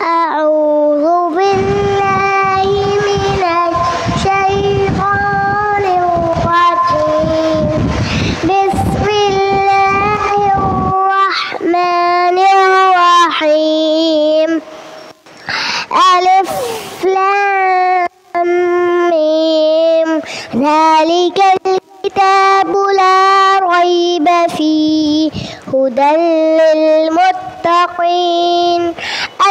أعوذ بالله من الشيطان الرجيم بسم الله الرحمن الرحيم ألف لام ميم ذلك الكتاب لا ريب فيه هدى للمتقين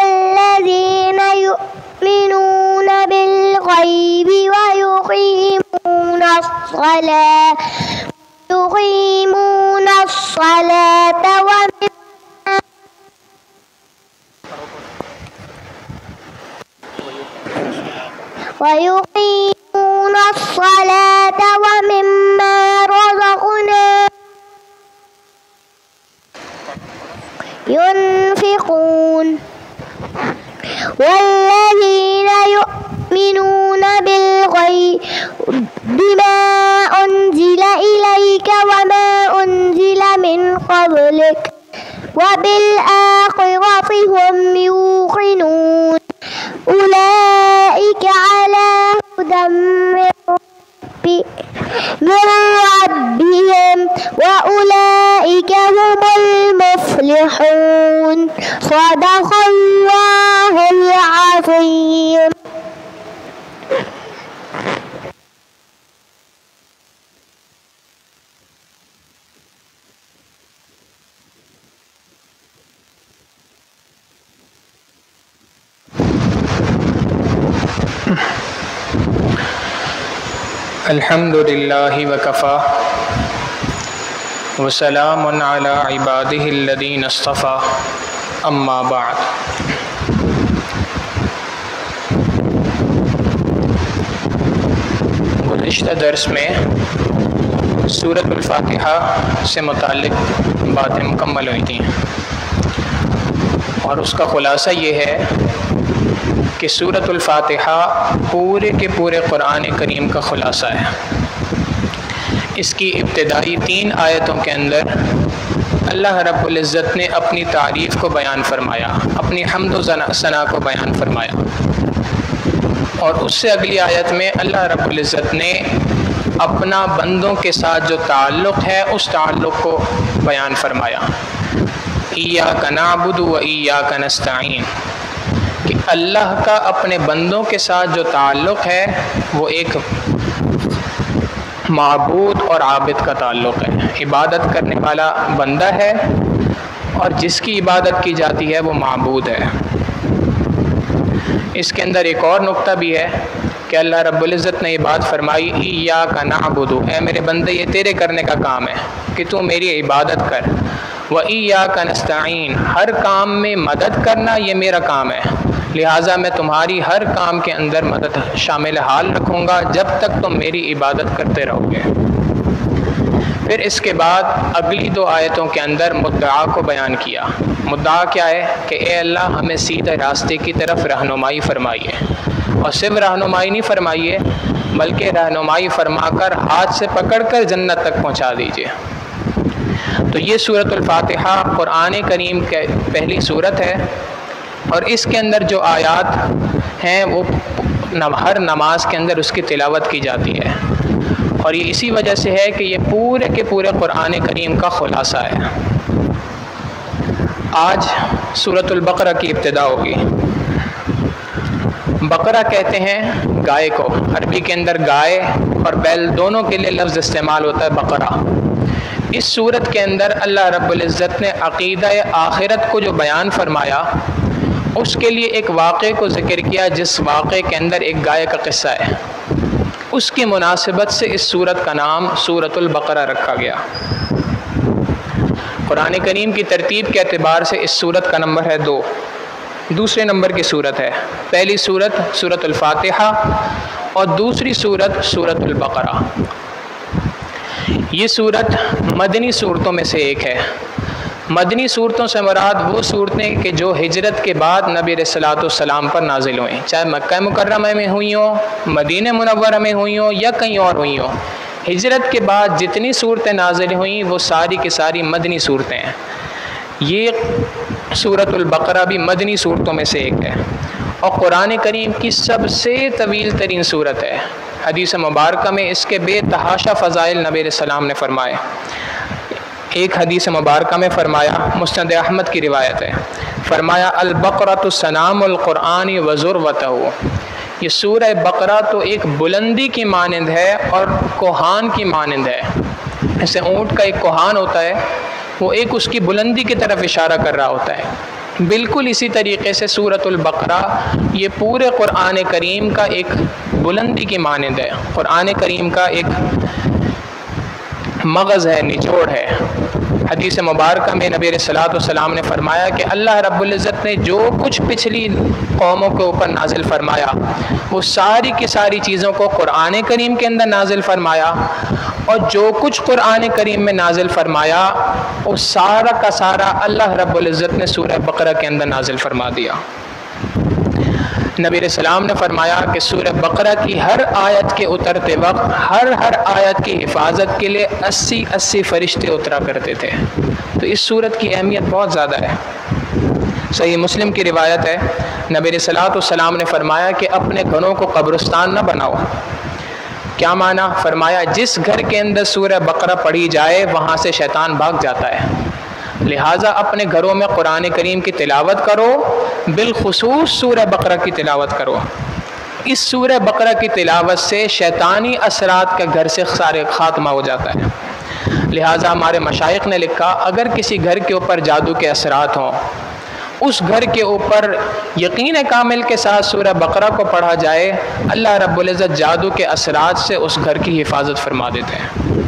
الذين يؤمنون بالغيب ويقيمون الصلاة ومما رزقناهم ينفقون والذين يؤمنون بالغيب بما أنزل إليك وما أنزل من قبلك وبالآخرة هم يوقنون أولئك على هدى من ربهم وأولئك هم المفلحون صدق الله العظيم. الحمد للہ وکفا وسلام علی عبادہ الذین اصطفیٰ اما بعد. گزشتہ درس میں سورۃ الفاتحہ سے متعلق باتیں مکمل ہوئی تھیں اور اس کا خلاصہ یہ ہے کہ سورۃ الفاتحہ پورے کے پورے قرآن کریم کا خلاصہ ہے. اس کی ابتدائی 3 آیتوں کے اندر اللہ رب العزت نے اپنی تعریف کو بیان فرمایا، اپنی حمد و ثنا کو بیان فرمایا، اور اس سے اگلی آیت میں اللہ رب العزت نے اپنا بندوں کے ساتھ جو تعلق ہے اس تعلق کو بیان فرمایا. ایاک نعبد و ایاک نستعین، کہ اللہ کا اپنے بندوں کے ساتھ جو تعلق ہے وہ ایک معبود اور عابد کا تعلق ہے. عبادت کرنے والا بندہ ہے اور جس کی عبادت کی جاتی ہے وہ معبود ہے. اس کے اندر ایک اور نقطہ بھی ہے کہ اللہ رب العزت نے یہ بات فرمائی، ایاک نعبد، اے میرے بندے یہ تیرے کرنے کا کام ہے کہ تو میری عبادت کر، وَإِيَّاكَ نَسْتَعِينُ، ہر کام میں مدد کرنا یہ میرا کام ہے، لہٰذا میں تمہاری ہر کام کے اندر مدد شامل حال رکھوں گا جب تک تم میری عبادت کرتے رہو گے. پھر اس کے بعد اگلی 2 آیتوں کے اندر مدعا کو بیان کیا. مدعا کیا ہے کہ اے اللہ ہمیں سیدھے راستے کی طرف رہنمائی فرمائیے، اور صرف رہنمائی نہیں فرمائیے بلکہ رہنمائی فرما کر ہاتھ سے پکڑ کر جنت تک پہنچا دیجیے. تو یہ سورۃ الفاتحہ قرآن کریم کی پہلی سورت ہے، اور اس کے اندر جو آیات ہیں وہ ہر نماز کے اندر اس کی تلاوت کی جاتی ہے، اور یہ اسی وجہ سے ہے کہ یہ پورے کے پورے قرآن کریم کا خلاصہ ہے. آج سورۃ البقرہ کی ابتدا ہوگی. بقرہ کہتے ہیں گائے کو، عربی کے اندر گائے اور بیل دونوں کے لیے لفظ استعمال ہوتا ہے بقرہ. اس سورت کے اندر اللہ رب العزت نے عقیدہ آخرت کو جو بیان فرمایا اس کے لیے ایک واقعے کو ذکر کیا، جس واقعے کے اندر ایک گائے کا قصہ ہے. اس کی مناسبت سے اس سورت کا نام سورۃ البقرہ رکھا گیا. قرآن کریم کی ترتیب کے اعتبار سے اس سورت کا نمبر ہے 2، دوسرے نمبر کی سورت ہے۔ پہلی سورت سورۃ الفاتحہ اور دوسری سورت سورۃ البقرہ۔ یہ سورت مدنی صورتوں میں سے ایک ہے۔ مدنی صورتوں سے مراد وہ صورتیں کہ جو ہجرت کے بعد نبی علیہ الصلوۃ والسلام پر نازل ہوئیں، چاہے مکہ مکرمہ میں ہوئی ہوں، مدینہ منورہ میں ہوئی ہوں یا کہیں اور ہوئی ہوں۔ ہجرت کے بعد جتنی صورتیں نازل ہوئیں وہ ساری کی ساری مدنی صورتیں ہیں۔ یہ سورۃ البقرہ بھی مدنی صورتوں میں سے ایک ہے اور قرآن کریم کی سب سے طویل ترین صورت ہے۔ حدیث مبارکہ میں اس کے بے تحاشا فضائل نبی علیہ السلام نے فرمائے۔ ایک حدیث مبارکہ میں فرمایا، مسند احمد کی روایت ہے، فرمایا البقرۃ سنام القرآن وذروتہ، یہ سورہ بقرہ تو ایک بلندی کی مانند ہے اور کوہان کی مانند ہے۔ جیسے اونٹ کا ایک کوہان ہوتا ہے، وہ ایک اس کی بلندی کی طرف اشارہ کر رہا ہوتا ہے، بالکل اسی طریقے سے سورۃ البقرہ یہ پورے قرآن کریم کا ایک بلندی کی مانند ہے، قرآن کریم کا ایک مغز ہے، نچوڑ ہے۔ حدیث مبارکہ میں نبی علیہ الصلوۃ والسلام نے فرمایا کہ اللہ رب العزت نے جو کچھ پچھلی قوموں کے اوپر نازل فرمایا وہ ساری کی ساری چیزوں کو قرآن کریم کے اندر نازل فرمایا، اور جو کچھ قرآن کریم میں نازل فرمایا وہ سارا کا سارا اللہ رب العزت نے سورہ بقرہ کے اندر نازل فرما دیا۔ نبی علیہ السلام نے فرمایا کہ سورہ بقرہ کی ہر آیت کے اترتے وقت ہر آیت کی حفاظت کے لیے 80 فرشتے اترا کرتے تھے۔ تو اس سورت کی اہمیت بہت زیادہ ہے۔ صحیح مسلم کی روایت ہے، نبی علیہ الصلوۃ والسلام نے فرمایا کہ اپنے گھروں کو قبرستان نہ بناؤ۔ کیا معنی؟ فرمایا جس گھر کے اندر سورہ بقرہ پڑھی جائے وہاں سے شیطان بھاگ جاتا ہے، لہٰذا اپنے گھروں میں قرآن کریم کی تلاوت کرو، بالخصوص سورہ بقرہ کی تلاوت کرو۔ اس سورہ بقرہ کی تلاوت سے شیطانی اثرات کا گھر سے سارے خاتمہ ہو جاتا ہے۔ لہٰذا ہمارے مشائخ نے لکھا اگر کسی گھر کے اوپر جادو کے اثرات ہوں، اس گھر کے اوپر یقین کامل کے ساتھ سورہ بقرہ کو پڑھا جائے، اللہ رب العزت جادو کے اثرات سے اس گھر کی حفاظت فرما دیتے ہیں۔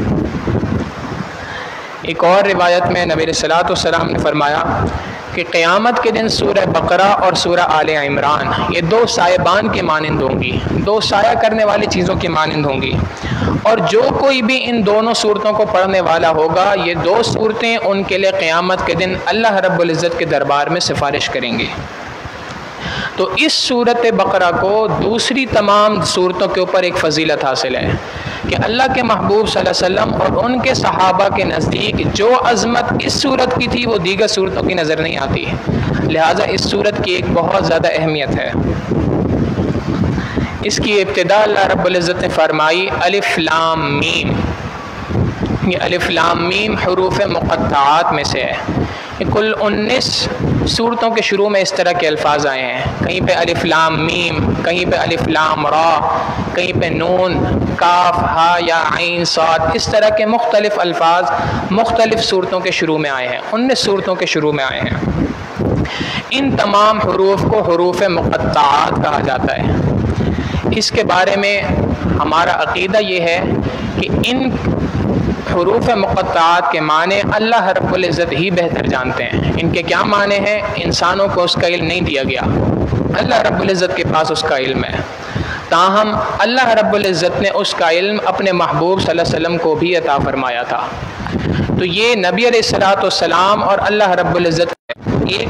ایک اور روایت میں نبی علیہ الصلوۃ والسلام نے فرمایا کہ قیامت کے دن سورہ بقرہ اور سورہ آل عمران یہ دو سائبان کے مانند ہوں گی، دو سایہ کرنے والی چیزوں کے مانند ہوں گی، اور جو کوئی بھی ان دونوں صورتوں کو پڑھنے والا ہوگا یہ دو صورتیں ان کے لیے قیامت کے دن اللہ رب العزت کے دربار میں سفارش کریں گی۔ تو اس سورت بقرہ کو دوسری تمام صورتوں کے اوپر ایک فضیلت حاصل ہے کہ اللہ کے محبوب صلی اللہ علیہ وسلم اور ان کے صحابہ کے نزدیک جو عظمت اس صورت کی تھی وہ دیگر صورتوں کی نظر نہیں آتی، لہٰذا اس صورت کی ایک بہت زیادہ اہمیت ہے۔ اس کی ابتدا اللہ رب العزت نے فرمائی الف لام میم، یہ الف لام میم حروف مقطعات میں سے ہے۔ یہ کل 19 صورتوں کے شروع میں اس طرح کے الفاظ آئے ہیں، کہیں پہ الف لام میم، کہیں پہ الف لام را، کہیں پہ نون کاف ہا یا عین صاد، اس طرح کے مختلف الفاظ مختلف صورتوں کے شروع میں آئے ہیں، 19 صورتوں کے شروع میں آئے ہیں۔ ان تمام حروف کو حروف مقطعات کہا جاتا ہے۔ اس کے بارے میں ہمارا عقیدہ یہ ہے کہ ان حروف مقطعات کے معنی اللہ رب العزت ہی بہتر جانتے ہیں۔ ان کے کیا معنی ہیں انسانوں کو اس کا علم نہیں دیا گیا، اللہ رب العزت کے پاس اس کا علم ہے، تاہم اللہ رب العزت نے اس کا علم اپنے محبوب صلی اللہ علیہ وسلم کو بھی عطا فرمایا تھا۔ تو یہ نبی علیہ الصلوۃ والسلام اور اللہ رب العزت ایک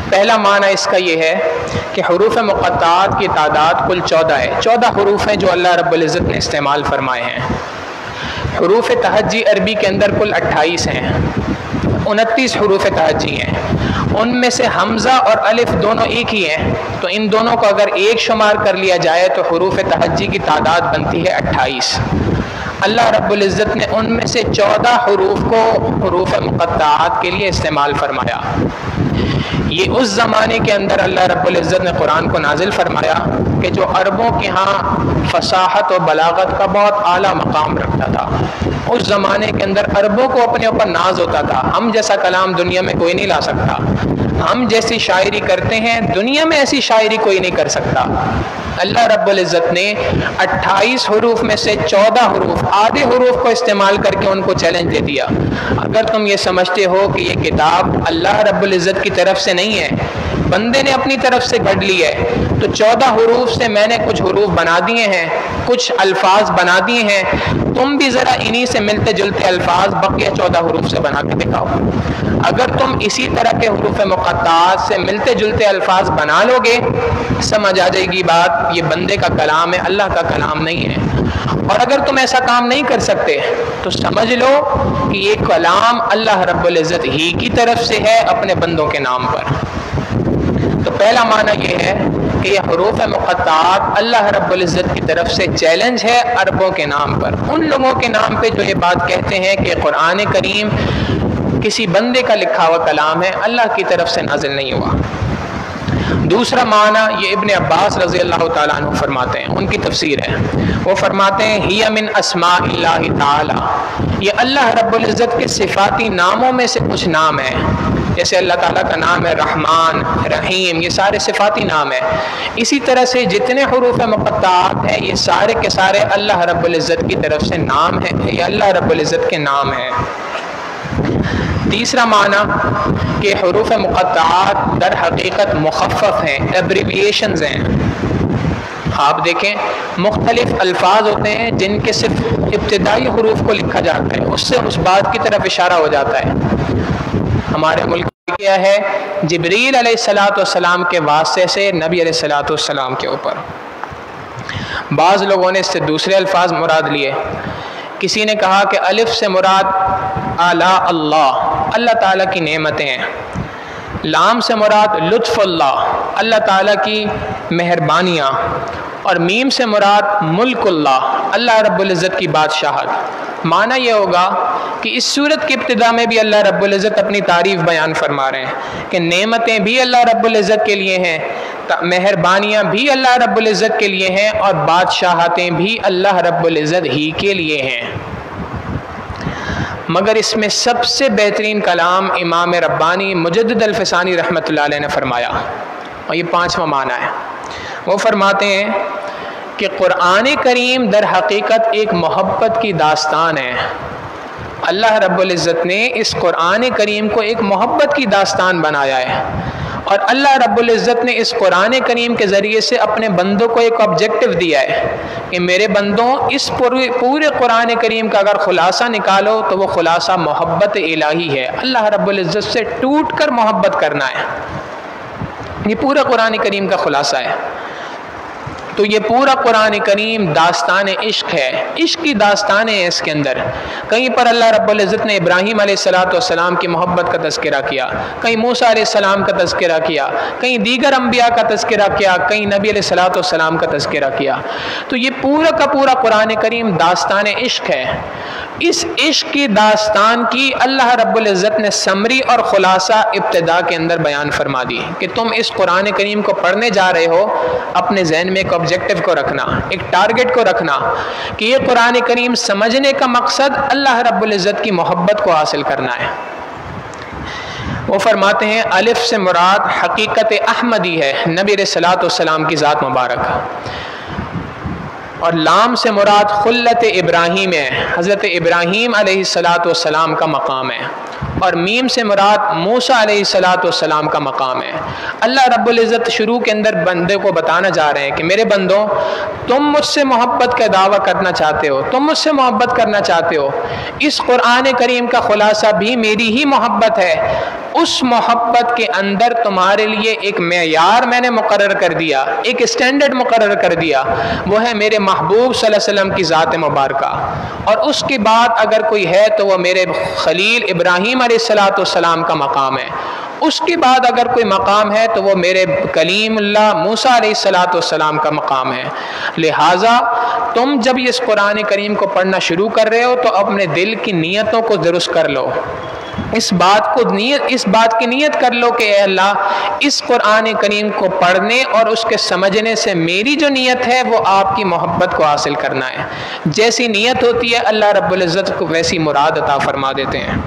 پہلا معنی اس کا یہ ہے کہ حروف مقطعات کی تعداد کل 14 ہے، 14 حروف ہیں جو اللہ رب العزت نے استعمال فرمائے ہیں۔ حروف تہجی عربی کے اندر کل 28 ہیں، 29 حروف تہجی ہیں، ان میں سے حمزہ اور الف دونوں ایک ہی ہیں، تو ان دونوں کو اگر ایک شمار کر لیا جائے تو حروف تہجی کی تعداد بنتی ہے 28۔ اللہ رب العزت نے ان میں سے 14 حروف کو حروف مقطعات کے لیے استعمال فرمایا۔ یہ اس زمانے کے اندر اللہ رب العزت نے قرآن کو نازل فرمایا کہ جو عربوں کے ہاں فصاحت و بلاغت کا بہت اعلیٰ مقام رکھتا تھا۔ اس زمانے کے اندر عربوں کو اپنے اوپر ناز ہوتا تھا، ہم جیسا کلام دنیا میں کوئی نہیں لا سکتا، ہم جیسی شاعری کرتے ہیں دنیا میں ایسی شاعری کوئی نہیں کر سکتا۔ اللہ رب العزت نے 28 حروف میں سے 14 حروف، آدھے حروف کو استعمال کر کے ان کو چیلنج دے دیا۔ اگر تم یہ سمجھتے ہو کہ یہ کتاب اللہ رب العزت کی طرف سے نہیں ہے، بندے نے اپنی طرف سے گھڑ لی ہے، تو 14 حروف سے میں نے کچھ حروف بنا دیے ہیں، کچھ الفاظ بنا دیے ہیں، تم بھی ذرا انہی سے ملتے جلتے الفاظ بقیہ 14 حروف سے بنا کے دکھاؤ۔ اگر تم اسی طرح کے حروف مقطعات سے ملتے جلتے الفاظ بنا لو گے، سمجھ آ جائے گی بات، یہ بندے کا کلام ہے، اللہ کا کلام نہیں ہے۔ اور اگر تم ایسا کام نہیں کر سکتے تو سمجھ لو کہ یہ کلام اللہ رب العزت ہی کی طرف سے ہے اپنے بندوں کے نام پر۔ تو پہلا معنی یہ ہے کہ یہ حروف مقطعات اللہ رب العزت کی طرف سے چیلنج ہے عربوں کے نام پر، ان لوگوں کے نام پہ جو یہ بات کہتے ہیں کہ قرآن کریم کسی بندے کا لکھا ہوا کلام ہے، اللہ کی طرف سے نازل نہیں ہوا۔ دوسرا معنی یہ ابن عباس رضی اللہ تعالیٰ عنہ فرماتے ہیں، ان کی تفسیر ہے، وہ فرماتے ہیں ہی من اسماء اللہ تعالی، یہ اللہ رب العزت کے صفاتی ناموں میں سے کچھ نام ہیں، جیسے اللہ تعالیٰ کا نام ہے رحمان، رحیم، یہ سارے صفاتی نام ہیں۔ اسی طرح سے جتنے حروف مقطعات ہیں یہ سارے کے سارے اللہ رب العزت کی طرف سے نام ہیں، یہ اللہ رب العزت کے نام ہیں۔ تیسرا معنی کہ حروف مقطعات در حقیقت مخفف ہیں، ایبریویشنز ہیں۔ آپ دیکھیں مختلف الفاظ ہوتے ہیں جن کے صرف ابتدائی حروف کو لکھا جاتا ہے، اس سے اس بات کی طرف اشارہ ہو جاتا ہے۔ ہمارے ملک میں کیا ہے، جبریل علیہ الصلاۃ والسلام کے واسطے سے نبی علیہ الصلاۃ والسلام کے اوپر، بعض لوگوں نے اس سے دوسرے الفاظ مراد لیے۔ کسی نے کہا کہ الف سے مراد آلاء اللہ، اللہ تعالیٰ کی نعمتیں ہیں، لام سے مراد لطف اللہ، اللہ تعالیٰ کی مہربانیاں، اور میم سے مراد ملک اللہ، اللہ رب العزت کی بادشاہت۔ معنی یہ ہوگا کہ اس صورت کی ابتدا میں بھی اللہ رب العزت اپنی تعریف بیان فرما رہے ہیں کہ نعمتیں بھی اللہ رب العزت کے لیے ہیں، مہربانیاں بھی اللہ رب العزت کے لیے ہیں، اور بادشاہتیں بھی اللہ رب العزت ہی کے لیے ہیں۔ مگر اس میں سب سے بہترین کلام امام ربانی مجدد الفسانی رحمۃ اللہ علیہ نے فرمایا، اور یہ 5واں معنی ہے۔ وہ فرماتے ہیں کہ قرآن کریم در حقیقت ایک محبت کی داستان ہے۔ اللہ رب العزت نے اس قرآن کریم کو ایک محبت کی داستان بنایا ہے، اور اللہ رب العزت نے اس قرآن کریم کے ذریعے سے اپنے بندوں کو ایک آبجیکٹو دیا ہے کہ میرے بندوں اس پورے قرآن کریم کا اگر خلاصہ نکالو تو وہ خلاصہ محبت الہی ہے، اللہ رب العزت سے ٹوٹ کر محبت کرنا ہے، یہ پورا قرآن کریم کا خلاصہ ہے۔ تو یہ پورا قرآن کریم داستان عشق ہے، عشق کی داستانیں ہیں اس کے اندر۔ کہیں پر اللہ رب العزت نے ابراہیم علیہ السلام کی محبت کا تذکرہ کیا، کہیں موسیٰ علیہ السلام کا تذکرہ کیا، کہیں دیگر انبیاء کا تذکرہ کیا، کہیں نبی علیہ السلام کا تذکرہ کیا۔ تو یہ پورا کا پورا قرآن کریم داستان عشق ہے۔ اس عشق کی داستان کی اللہ رب العزت نے سمری اور خلاصہ ابتدا کے اندر بیان فرما دی کہ تم اس قرآن کریم کو پڑھنے جا رہے ہو، اپنے ذہن میں ایک آبجیکٹو کو رکھنا، ایک ٹارگٹ کو رکھنا کہ یہ قرآن کریم سمجھنے کا مقصد اللہ رب العزت کی محبت کو حاصل کرنا ہے۔ وہ فرماتے ہیں الف سے مراد حقیقت احمدی ہے، نبی علیہ الصلوۃ والسلام کی ذات مبارک، اور لام سے مراد خلت ابراہیم ہے، حضرت ابراہیم علیہ السلام کا مقام ہے، اور میم سے مراد موسیٰ علیہ السلام کا مقام ہے۔ اللہ رب العزت شروع کے اندر بندے کو بتانا جا رہے ہیں کہ میرے بندوں تم مجھ سے محبت کا دعویٰ کرنا چاہتے ہو، تم مجھ سے محبت کرنا چاہتے ہو، اس قرآن کریم کا خلاصہ بھی میری ہی محبت ہے۔ اس محبت کے اندر تمہارے لیے ایک معیار میں نے مقرر کر دیا، ایک اسٹینڈرڈ مقرر کر دیا، وہ ہے میرے محبوب صلی اللہ علیہ وسلم کی ذات مبارکہ، اور اس کے بعد اگر کوئی ہے تو وہ میرے خلیل ابراہیم علیہ السلام کا مقام ہے، اس کے بعد اگر کوئی مقام ہے تو وہ میرے کلیم اللہ موسیٰ علیہ السلام کا مقام ہے۔ لہٰذا تم جب اس قرآن کریم کو پڑھنا شروع کر رہے ہو تو اپنے دل کی نیتوں کو درست کر لو، اس بات کی نیت کر لو کہ اے اللہ اس قرآن کریم کو پڑھنے اور اس کے سمجھنے سے میری جو نیت ہے وہ آپ کی محبت کو حاصل کرنا ہے. جیسی نیت ہوتی ہے اللہ رب العزت کو ویسی مراد عطا فرما دیتے ہیں.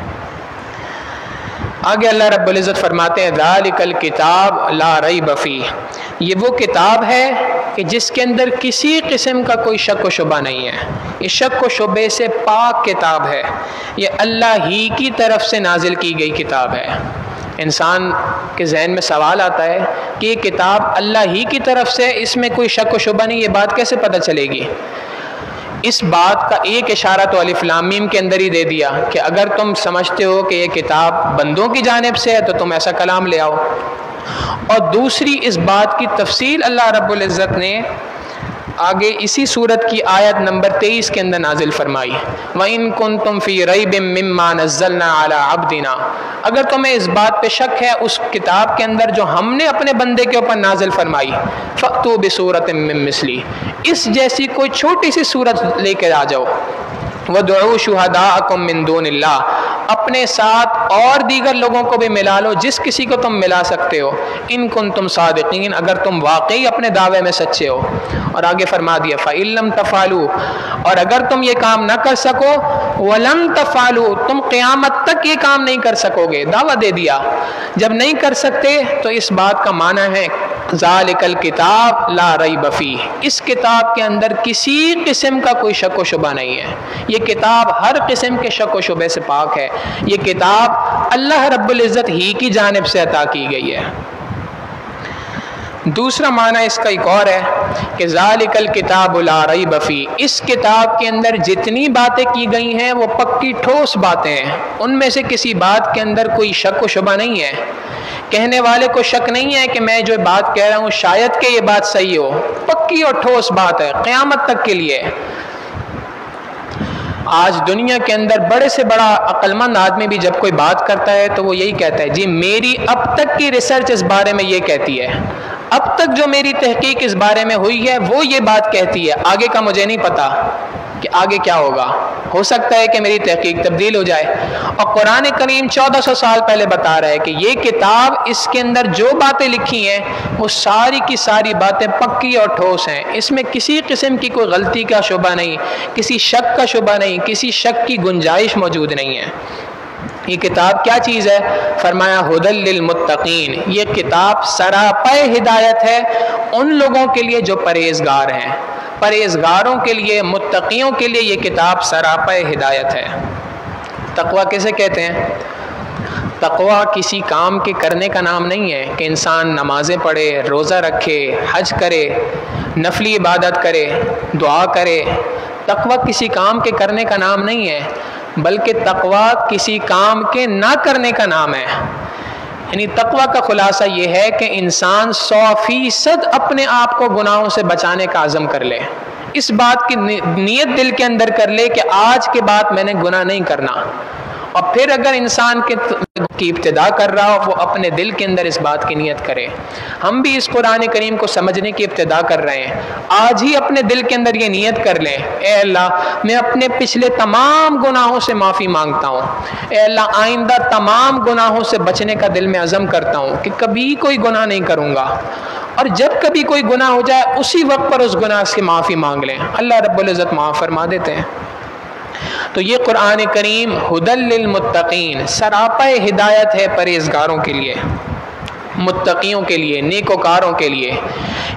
آگے اللہ رب العزت فرماتے ہیں ذالک الکتاب لا ریب فیہ، یہ وہ کتاب ہے کہ جس کے اندر کسی قسم کا کوئی شک و شبہ نہیں ہے. یہ شک و شبے سے پاک کتاب ہے، یہ اللہ ہی کی طرف سے نازل کی گئی کتاب ہے. انسان کے ذہن میں سوال آتا ہے کہ یہ کتاب اللہ ہی کی طرف سے، اس میں کوئی شک و شبہ نہیں، یہ بات کیسے پتہ چلے گی؟ اس بات کا ایک اشارہ تو الف لام میم کے اندر ہی دے دیا کہ اگر تم سمجھتے ہو کہ یہ کتاب بندوں کی جانب سے ہے تو تم ایسا کلام لے آؤ. اور دوسری اس بات کی تفصیل اللہ رب العزت نے آگے اسی صورت کی آیت نمبر 23 کے اندر نازل فرمائی. وَإِن كُنتُمْ فِي رَيْبٍ مِّمَّا نَزَّلْنَا عَلَىٰ عَبْدِنَا، اگر تمہیں اس بات پہ شک ہے اس کتاب کے اندر جو ہم نے اپنے بندے کے اوپر نازل فرمائی، فَأْتُوا بِسُورَةٍ مِّن مِّثْلِهِ، اس جیسی کوئی چھوٹی سی صورت لے کے آ جاؤ. وَادْعُوا شُهَدَاءَكُم مِّن دُونِ اللَّهِ، اپنے ساتھ اور دیگر لوگوں کو بھی ملا لو جس کسی کو تم ملا سکتے ہو. ان کنتم صادقین، اگر تم واقعی اپنے دعوے میں سچے ہو. اور آگے فرما دیا فَإِن لَّمْ تَفْعَلُوا، اور اگر تم یہ کام نہ کر سکو، وَلَن تَفْعَلُوا، تم قیامت تک یہ کام نہیں کر سکو گے. دعویٰ دے دیا. جب نہیں کر سکتے تو اس بات کا معنی ہے ذالک الکتاب لا ریب فیہ، اس کتاب کے اندر کسی قسم کا کوئی شک و شبہ نہیں ہے. یہ کتاب ہر قسم کے شک و شبے سے پاک ہے. یہ کتاب اللہ رب العزت ہی کی جانب سے عطا کی گئی ہے. دوسرا معنی اس کا ایک اور ہے کہ ذالک الکتاب لا ریب فیہ، اس کتاب کے اندر جتنی باتیں کی گئی ہیں وہ پکی ٹھوس باتیں ہیں، ان میں سے کسی بات کے اندر کوئی شک و شبہ نہیں ہے. کہنے والے کو شک نہیں ہے کہ میں جو بات کہہ رہا ہوں شاید کہ یہ بات صحیح ہو. پکی اور ٹھوس بات ہے قیامت تک کے لیے. آج دنیا کے اندر بڑے سے بڑا عقل مند آدمی بھی جب کوئی بات کرتا ہے تو وہ یہی کہتا ہے جی میری اب تک کی ریسرچ اس بارے میں یہ کہتی ہے، اب تک جو میری تحقیق اس بارے میں ہوئی ہے وہ یہ بات کہتی ہے، آگے کا مجھے نہیں پتا کہ آگے کیا ہوگا. ہو سکتا ہے کہ میری تحقیق تبدیل ہو جائے. اور قرآن کریم 1400 سال پہلے بتا رہا ہے کہ یہ کتاب، اس کے اندر جو باتیں لکھی ہیں وہ ساری کی ساری باتیں پکی اور ٹھوس ہیں. اس میں کسی قسم کی کوئی غلطی کا شبہ نہیں، کسی شک کا شبہ نہیں، کسی شک کی گنجائش موجود نہیں ہے. یہ کتاب کیا چیز ہے؟ فرمایا ھدی للمتقین، یہ کتاب سراپے ہدایت ہے ان لوگوں کے لیے جو پرہیزگار ہیں. پرہیزگاروں کے لیے، متقیوں کے لیے یہ کتاب سراپے ہدایت ہے. تقویٰ کیسے کہتے ہیں؟ تقویٰ کسی کام کے کرنے کا نام نہیں ہے کہ انسان نمازیں پڑھے، روزہ رکھے، حج کرے، نفلی عبادت کرے، دعا کرے. تقویٰ کسی کام کے کرنے کا نام نہیں ہے، بلکہ تقویٰ کسی کام کے نہ کرنے کا نام ہے. یعنی تقویٰ کا خلاصہ یہ ہے کہ انسان 100% اپنے آپ کو گناہوں سے بچانے کا عزم کر لے. اس بات کی نیت دل کے اندر کر لے کہ آج کے بعد میں نے گناہ نہیں کرنا. اور پھر اگر انسان کی ابتدا کر رہا ہو وہ اپنے دل کے اندر اس بات کی نیت کرے. ہم بھی اس قرآن کریم کو سمجھنے کی ابتدا کر رہے ہیں. آج ہی اپنے دل کے اندر یہ نیت کر لیں اے اللہ میں اپنے پچھلے تمام گناہوں سے معافی مانگتا ہوں. اے اللہ آئندہ تمام گناہوں سے بچنے کا دل میں عزم کرتا ہوں کہ کبھی کوئی گناہ نہیں کروں گا. اور جب کبھی کوئی گناہ ہو جائے اسی وقت پر اس گناہ سے معافی مانگ لیں. اللہ رب العزت معاف فرما دیتے ہیں. تو یہ قرآن کریم ھدی للمتقین، سراپے ہدایت ہے پرہیزگاروں کے لیے، متقیوں کے لیے، نیکوکاروں کے لیے.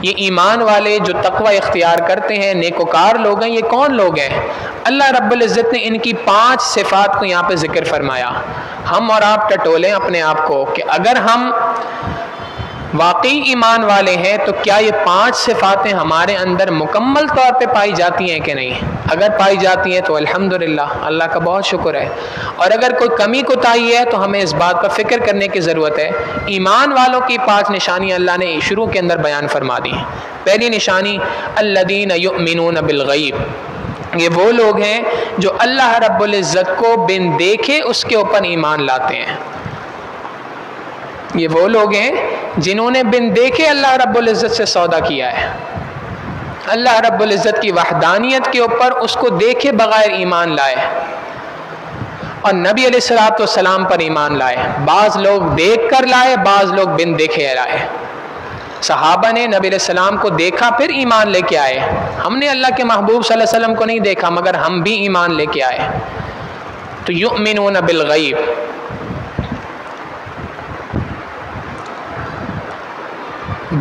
یہ ایمان والے جو تقوی اختیار کرتے ہیں، نیکوکار لوگ ہیں. یہ کون لوگ ہیں؟ اللہ رب العزت نے ان کی 5 صفات کو یہاں پہ ذکر فرمایا. ہم اور آپ ٹٹولیں اپنے آپ کو کہ اگر ہم واقعی ایمان والے ہیں تو کیا یہ 5 صفاتیں ہمارے اندر مکمل طور پہ پائی جاتی ہیں کہ نہیں؟ اگر پائی جاتی ہیں تو الحمدللہ، اللہ کا بہت شکر ہے. اور اگر کوئی کمی کوتاہی ہے تو ہمیں اس بات کا فکر کرنے کی ضرورت ہے. ایمان والوں کی 5 نشانیاں اللہ نے شروع کے اندر بیان فرما دی. پہلی نشانی الذین یؤمنون بالغیب، یہ وہ لوگ ہیں جو اللہ رب العزت کو بن دیکھے اس کے اوپر ایمان لاتے ہیں. یہ وہ لوگ ہیں جنہوں نے بن دیکھے اللہ رب العزت سے سودا کیا ہے. اللہ رب العزت کی وحدانیت کے اوپر اس کو دیکھے بغیر ایمان لائے. اور نبی علیہ الصلوۃ والسلام پر ایمان لائے. بعض لوگ دیکھ کر لائے، بعض لوگ بن دیکھے لائے. صحابہ نے نبی علیہ السلام کو دیکھا پھر ایمان لے کے آئے. ہم نے اللہ کے محبوب صلی اللہ علیہ وسلم کو نہیں دیکھا مگر ہم بھی ایمان لے کے آئے. تو یؤمنون بالغیب.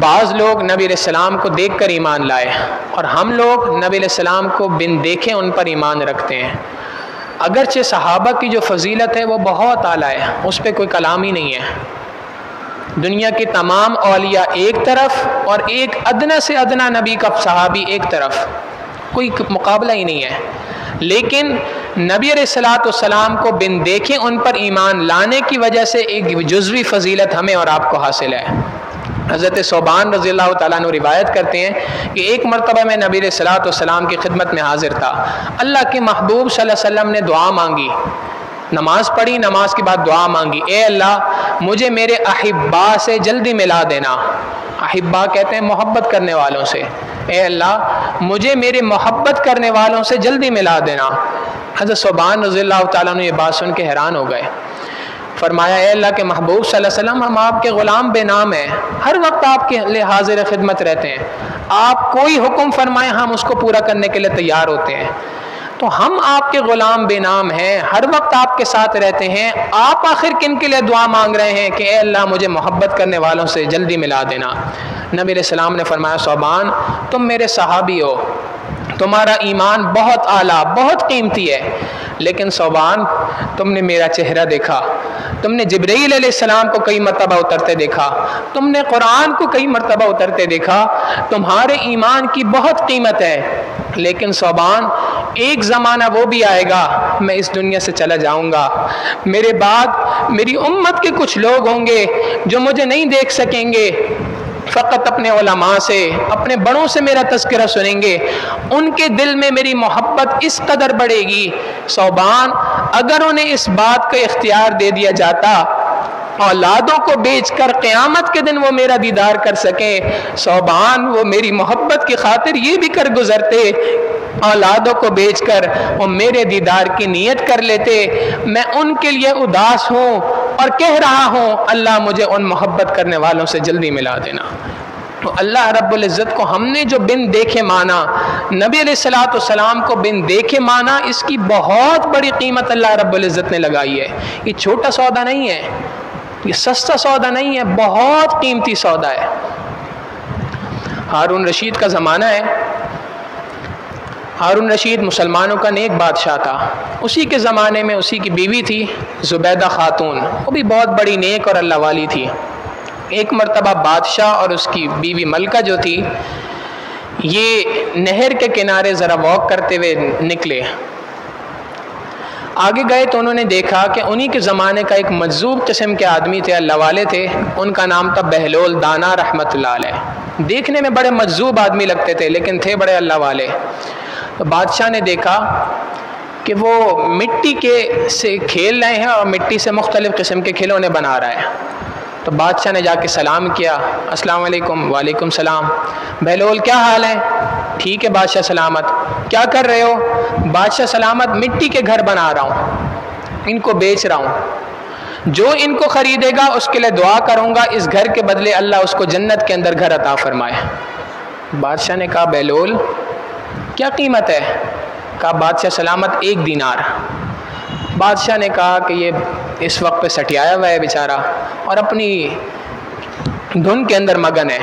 بعض لوگ نبی علیہ السلام کو دیکھ کر ایمان لائے اور ہم لوگ نبی علیہ السلام کو بن دیکھے ان پر ایمان رکھتے ہیں. اگرچہ صحابہ کی جو فضیلت ہے وہ بہت اعلیٰ ہے، اس پہ کوئی کلام ہی نہیں ہے. دنیا کے تمام اولیاء ایک طرف اور ایک ادنا سے ادنا نبی کا صحابی ایک طرف، کوئی مقابلہ ہی نہیں ہے. لیکن نبی علیہ الصلوۃ والسلام کو بن دیکھے ان پر ایمان لانے کی وجہ سے ایک جزوی فضیلت ہمیں اور آپ کو حاصل ہے. حضرت ثوبان رضی اللہ تعالیٰ عنہ روایت کرتے ہیں کہ ایک مرتبہ میں نبی علیہ الصلوۃ والسلام کی خدمت میں حاضر تھا. اللہ کے محبوب صلی اللہ علیہ وسلم نے دعا مانگی، نماز پڑھی، نماز کے بعد دعا مانگی، اے اللہ مجھے میرے احبا سے جلدی ملا دینا. احبا کہتے ہیں محبت کرنے والوں سے. اے اللہ مجھے میرے محبت کرنے والوں سے جلدی ملا دینا. حضرت ثوبان رضی اللہ تعالیٰ عنہ یہ بات سن کے حیران ہو گئے. فرمایا اے اللہ کے محبوب صلی اللہ علیہ وسلم، ہم آپ کے غلام بے نام ہیں، ہر وقت آپ کے لیے حاضر خدمت رہتے ہیں. آپ کوئی حکم فرمائیں ہم اس کو پورا کرنے کے لیے تیار ہوتے ہیں. تو ہم آپ کے غلام بے نام ہیں، ہر وقت آپ کے ساتھ رہتے ہیں. آپ آخر کن کے لیے دعا مانگ رہے ہیں کہ اے اللہ مجھے محبت کرنے والوں سے جلدی ملا دینا؟ نبی علیہ السلام نے فرمایا ثوبان تم میرے صحابی ہو، تمہارا ایمان بہت اعلیٰ بہت قیمتی ہے، لیکن ثوبان تم نے میرا چہرہ دیکھا، تم نے جبرائیل علیہ السلام کو کئی مرتبہ اترتے دیکھا، تم نے قرآن کو کئی مرتبہ اترتے دیکھا، تمہارے ایمان کی بہت قیمت ہے. لیکن ثوبان ایک زمانہ وہ بھی آئے گا میں اس دنیا سے چلا جاؤں گا، میرے بعد میری امت کے کچھ لوگ ہوں گے جو مجھے نہیں دیکھ سکیں گے، فقط اپنے علماء سے اپنے بڑوں سے میرا تذکرہ سنیں گے، ان کے دل میں میری محبت اس قدر بڑھے گی. ثوبان اگر انہیں اس بات کا اختیار دے دیا جاتا اولادوں کو بیچ کر قیامت کے دن وہ میرا دیدار کر سکیں، ثوبان وہ میری محبت کی خاطر یہ بھی کر گزرتے، اولادوں کو بیچ کر وہ میرے دیدار کی نیت کر لیتے. میں ان کے لیے اداس ہوں اور کہہ رہا ہوں اللہ مجھے ان محبت کرنے والوں سے جلدی ملا دینا. تو اللہ رب العزت کو ہم نے جو بن دیکھے مانا، نبی علیہ الصلوۃ والسلام کو بن دیکھے مانا، اس کی بہت بڑی قیمت اللہ رب العزت نے لگائی ہے. یہ چھوٹا سودا نہیں ہے، یہ سستا سودا نہیں ہے، بہت قیمتی سودا ہے. ہارون رشید کا زمانہ ہے. ہارون رشید مسلمانوں کا نیک بادشاہ تھا. اسی کے زمانے میں اسی کی بیوی تھی زبیدہ خاتون، وہ بھی بہت بڑی نیک اور اللہ والی تھی. ایک مرتبہ بادشاہ اور اس کی بیوی ملکہ جو تھی یہ نہر کے کنارے ذرا واک کرتے ہوئے نکلے. آگے گئے تو انہوں نے دیکھا کہ انہی کے زمانے کا ایک مجذوب قسم کے آدمی تھے، اللہ والے تھے. ان کا نام تھا بہلول دانا رحمۃ اللہ علیہ. دیکھنے میں بڑے مجذوب آدمی لگتے تھے لیکن تھے بڑے اللہ والے. تو بادشاہ نے دیکھا کہ وہ مٹی سے کھیل رہے ہیں اور مٹی سے مختلف قسم کے کھلونے بنا رہا ہے. تو بادشاہ نے جا کے سلام کیا، السلام علیکم. وعلیکم السلام. بہلول کیا حال ہے؟ ٹھیک ہے بادشاہ سلامت. کیا کر رہے ہو؟ بادشاہ سلامت مٹی کے گھر بنا رہا ہوں، ان کو بیچ رہا ہوں، جو ان کو خریدے گا اس کے لیے دعا کروں گا، اس گھر کے بدلے اللہ اس کو جنت کے اندر گھر عطا فرمائے. بادشاہ نے کہا بہلول کیا قیمت ہے؟ کہا بادشاہ سلامت 1 دینار. بادشاہ نے کہا کہ یہ اس وقت پہ سٹیایا ہوا ہے بیچارہ اور اپنی دھن کے اندر مگن ہے.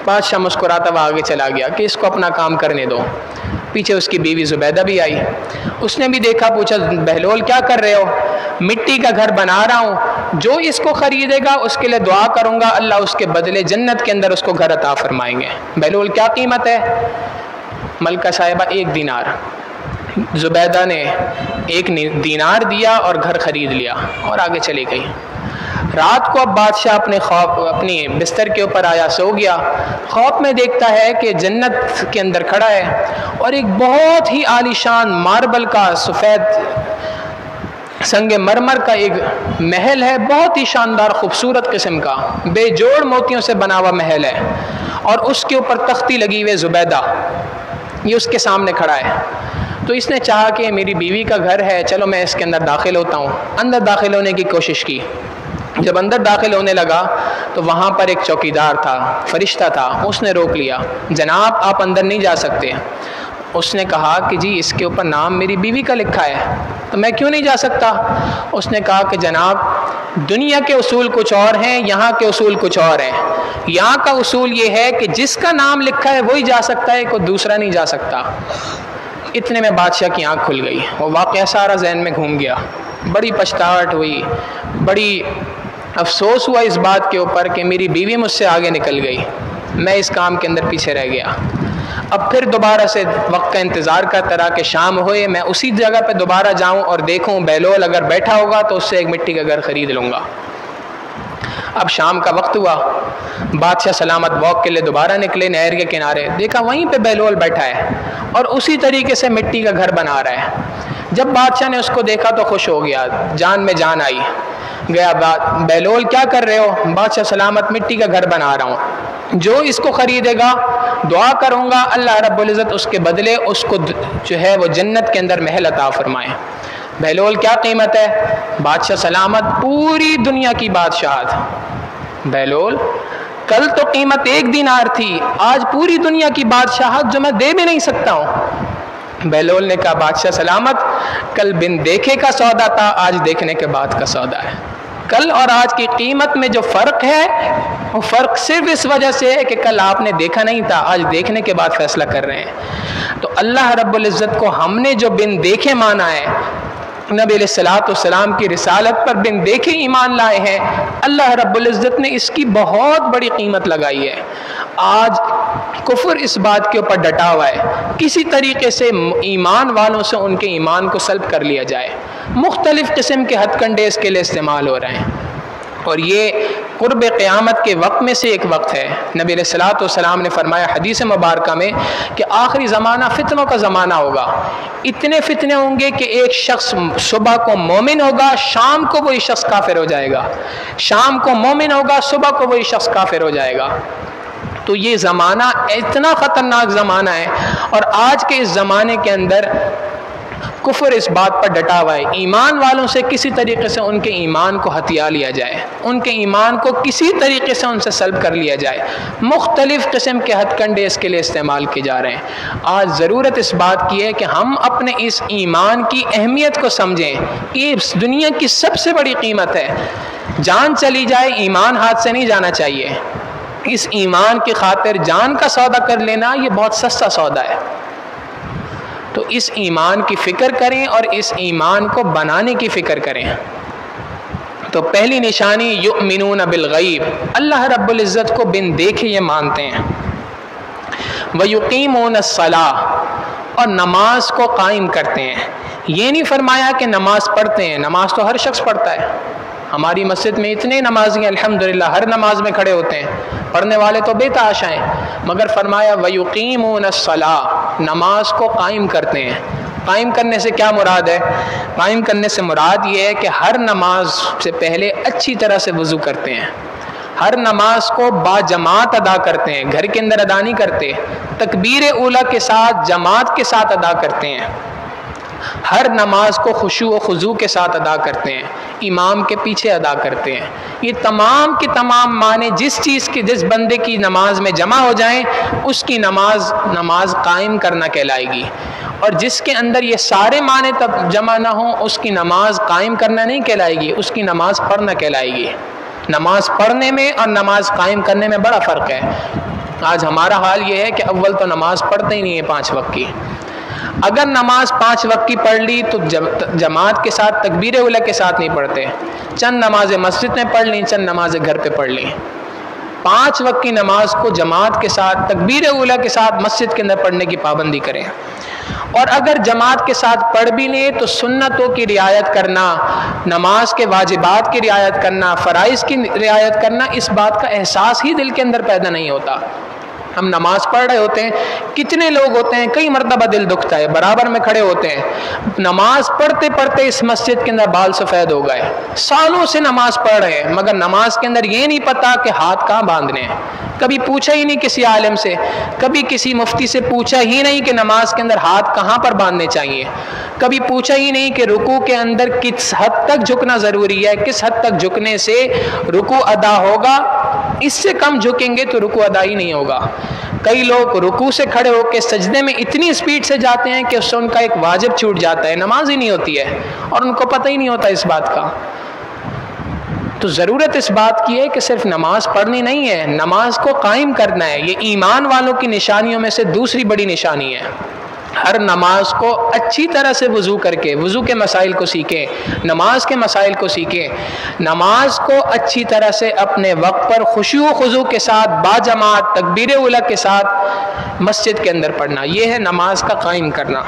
بادشاہ مسکراتا ہوا آگے چلا گیا کہ اس کو اپنا کام کرنے دو. پیچھے اس کی بیوی زبیدہ بھی آئی، اس نے بھی دیکھا، پوچھا بہلول کیا کر رہے ہو؟ مٹی کا گھر بنا رہا ہوں، جو اس کو خریدے گا اس کے لیے دعا کروں گا، اللہ اس کے بدلے جنت کے اندر اس کو گھر عطا فرمائیں گے. بہلول کیا قیمت ہے؟ ملکہ صاحبہ 1 دینار. زبیدہ نے 1 دینار دیا اور گھر خرید لیا اور آگے چلی گئی. رات کو اب بادشاہ اپنی بستر کے اوپر آیا، سو گیا. خواب میں دیکھتا ہے کہ جنت کے اندر کھڑا ہے اور ایک بہت ہی عالیشان ماربل کا سفید سنگ مرمر کا ایک محل ہے، بہت ہی شاندار خوبصورت قسم کا بے جوڑ موتیوں سے بنا ہوا محل ہے، اور اس کے اوپر تختی لگی ہوئی زبیدہ، یہ اس کے سامنے کھڑا ہے. تو اس نے چاہا کہ میری بیوی کا گھر ہے، چلو میں اس کے اندر داخل ہوتا ہوں۔ اندر داخل ہونے کی کوشش کی۔ جب اندر داخل ہونے لگا تو وہاں پر ایک چوکیدار تھا، فرشتہ تھا، اس نے روک لیا، جناب آپ اندر نہیں جا سکتے۔ اس نے کہا کہ جی اس کے اوپر نام میری بیوی کا لکھا ہے تو میں کیوں نہیں جا سکتا؟ اس نے کہا کہ جناب دنیا کے اصول کچھ اور ہیں، یہاں کے اصول کچھ اور ہیں۔ یہاں کا اصول یہ ہے کہ جس کا نام لکھا ہے وہی جا سکتا ہے، کوئی دوسرا نہیں جا سکتا۔ اتنے میں بادشاہ کی آنکھ کھل گئی، وہ واقعہ سارا ذہن میں گھوم گیا، بڑی پچھتاہٹ ہوئی، بڑی افسوس ہوا اس بات کے اوپر کہ میری بیوی مجھ سے آگے نکل گئی، میں اس کام کے اندر پیچھے رہ گیا۔ اب پھر دوبارہ سے وقت کا انتظار کرتا رہا کہ شام ہوئے، میں اسی جگہ پہ دوبارہ جاؤں اور دیکھوں بہلول اگر بیٹھا ہوگا تو اس سے ایک مٹی کا گھر خرید لوں گا۔ اب شام کا وقت ہوا، بادشاہ سلامت واک کے لیے دوبارہ نکلے نہر کے کنارے، دیکھا وہیں پہ بہلول بیٹھا ہے اور اسی طریقے سے مٹی کا گھر بنا رہا ہے۔ جب بادشاہ نے اس کو دیکھا تو خوش ہو گیا، جان میں جان آئی گیا، بہلول کیا کر رہے ہو؟ بادشاہ سلامت مٹی کا گھر بنا رہا ہوں، جو اس کو خریدے گا دعا کروں گا اللہ رب العزت اس کے بدلے اس کو جو ہے وہ جنت کے اندر محل عطا فرمائے۔ بہلول کیا قیمت ہے؟ بادشاہ سلامت پوری دنیا کی بادشاہت۔ بہلول کل تو قیمت 1 دینار تھی، آج پوری دنیا کی بادشاہت جو میں دے بھی نہیں سکتا ہوں۔ بہلول نے کہا بادشاہ سلامت کل بن دیکھے کا سودا تھا، آج دیکھنے کے بعد کا سودا ہے۔ کل اور آج کی قیمت میں جو فرق ہے وہ فرق صرف اس وجہ سے ہے کہ کل آپ نے دیکھا نہیں تھا، آج دیکھنے کے بعد فیصلہ کر رہے ہیں۔ تو اللہ رب العزت کو ہم نے جو بن دیکھے مانا ہے، نبی علیہ الصلوۃ والسلام کی رسالت پر بن دیکھے ایمان لائے ہیں، اللہ رب العزت نے اس کی بہت بڑی قیمت لگائی ہے۔ آج کفر اس بات کے اوپر ڈٹا ہوا ہے کسی طریقے سے ایمان والوں سے ان کے ایمان کو سلب کر لیا جائے، مختلف قسم کے ہتھ کنڈے اس کے لیے استعمال ہو رہے ہیں، اور یہ قرب قیامت کے وقت میں سے ایک وقت ہے۔ نبی علیہ الصلوۃ والسلام نے فرمایا حدیث مبارکہ میں کہ آخری زمانہ فتنوں کا زمانہ ہوگا، اتنے فتنے ہوں گے کہ ایک شخص صبح کو مومن ہوگا، شام کو وہی شخص کافر ہو جائے گا، شام کو مومن ہوگا، صبح کو وہی شخص کافر ہو جائے گا۔ تو یہ زمانہ اتنا خطرناک زمانہ ہے، اور آج کے اس زمانے کے اندر کفر اس بات پر ڈٹا ہوا ہے ایمان والوں سے کسی طریقے سے ان کے ایمان کو ہتھیا لیا جائے، ان کے ایمان کو کسی طریقے سے ان سے سلب کر لیا جائے، مختلف قسم کے ہتھ کنڈے اس کے لیے استعمال کیے جا رہے ہیں۔ آج ضرورت اس بات کی ہے کہ ہم اپنے اس ایمان کی اہمیت کو سمجھیں، یہ اس دنیا کی سب سے بڑی قیمت ہے، جان چلی جائے ایمان ہاتھ سے نہیں جانا چاہیے۔ اس ایمان کی خاطر جان کا سودا کر لینا یہ بہت سستا سودا ہے۔ تو اس ایمان کی فکر کریں اور اس ایمان کو بنانے کی فکر کریں۔ تو پہلی نشانی یؤمنون بالغیب، اللہ رب العزت کو بن دیکھے یہ مانتے ہیں۔ ویقیمون الصلاۃ، اور نماز کو قائم کرتے ہیں۔ یہ نہیں فرمایا کہ نماز پڑھتے ہیں، نماز تو ہر شخص پڑھتا ہے، ہماری مسجد میں اتنے نمازی ہیں الحمدللہ، ہر نماز میں کھڑے ہوتے ہیں، پڑھنے والے تو بے تحاشا ہیں، مگر فرمایا وَيُقِيمُونَ الصَّلَاةَ، نماز کو قائم کرتے ہیں۔ قائم کرنے سے کیا مراد ہے؟ قائم کرنے سے مراد یہ ہے کہ ہر نماز سے پہلے اچھی طرح سے وضو کرتے ہیں، ہر نماز کو با جماعت ادا کرتے ہیں، گھر کے اندر ادا نہیں کرتے، تکبیر اولیٰ کے ساتھ جماعت کے ساتھ ادا کرتے ہیں، ہر نماز کو خشوع و خضوع کے ساتھ ادا کرتے ہیں، امام کے پیچھے ادا کرتے ہیں۔ یہ تمام کے تمام معنی جس بندے کی نماز میں جمع ہو جائیں اس کی نماز قائم کرنا کہلائے گی، اور جس کے اندر یہ سارے معنی تب جمع نہ ہوں اس کی نماز قائم کرنا نہیں کہلائے گی، اس کی نماز پڑھنا کہلائے گی۔ نماز پڑھنے میں اور نماز قائم کرنے میں بڑا فرق ہے۔ آج ہمارا حال یہ ہے کہ اول تو نماز پڑھتے ہی نہیں ہے 5 وقت کی، اگر نماز 5 وقت کی پڑھ لی تو جماعت کے ساتھ تکبیر اولیٰ کے ساتھ نہیں پڑھتے، چند نمازیں مسجد میں پڑھ لیں، چند نمازیں گھر پہ پڑھ لیں۔ 5 وقت کی نماز کو جماعت کے ساتھ تکبیر اولیٰ کے ساتھ مسجد کے اندر پڑھنے کی پابندی کریں، اور اگر جماعت کے ساتھ پڑھ بھی لیں تو سنتوں کی رعایت کرنا، نماز کے واجبات کی رعایت کرنا، فرائض کی رعایت کرنا، اس بات کا احساس ہی دل کے اندر پیدا نہیں ہوتا۔ ہم نماز پڑھ رہے ہوتے ہیں، کتنے لوگ ہوتے ہیں کئی مرتبہ دل دکھتا ہے، برابر میں کھڑے ہوتے ہیں، نماز پڑھتے پڑھتے اس مسجد کے اندر بال سفید ہو گئے، سالوں سے نماز پڑھ رہے ہیں مگر نماز کے اندر یہ نہیں پتا کہ ہاتھ کہاں باندھنے ہیں، کبھی پوچھا ہی نہیں کسی عالم سے، کبھی کسی مفتی سے پوچھا ہی نہیں کہ نماز کے اندر ہاتھ کہاں پر باندھنے چاہیے، کبھی پوچھا ہی نہیں کہ رکوع کے اندر کس حد تک جھکنا ضروری ہے، کس حد تک جھکنے سے رکوع ادا ہوگا، اس سے کم جھکیں گے تو رکوع ادا ہی نہیں ہوگا۔ کئی لوگ رکوع سے کھڑے ہو کے سجدے میں اتنی سپیڈ سے جاتے ہیں کہ اس سے ان کا ایک واجب چھوٹ جاتا ہے، نماز ہی نہیں ہوتی ہے اور ان کو پتہ ہی نہیں ہوتا اس بات کا۔ تو ضرورت اس بات کی ہے کہ صرف نماز پڑھنی نہیں ہے، نماز کو قائم کرنا ہے۔ یہ ایمان والوں کی نشانیوں میں سے دوسری بڑی نشانی ہے۔ ہر نماز کو اچھی طرح سے وضو کر کے، وضو کے مسائل کو سیکھیں، نماز کے مسائل کو سیکھیں، نماز کو اچھی طرح سے اپنے وقت پر خشوع و خضوع کے ساتھ باجماعت تکبیر اولیٰ کے ساتھ مسجد کے اندر پڑھنا، یہ ہے نماز کا قائم کرنا۔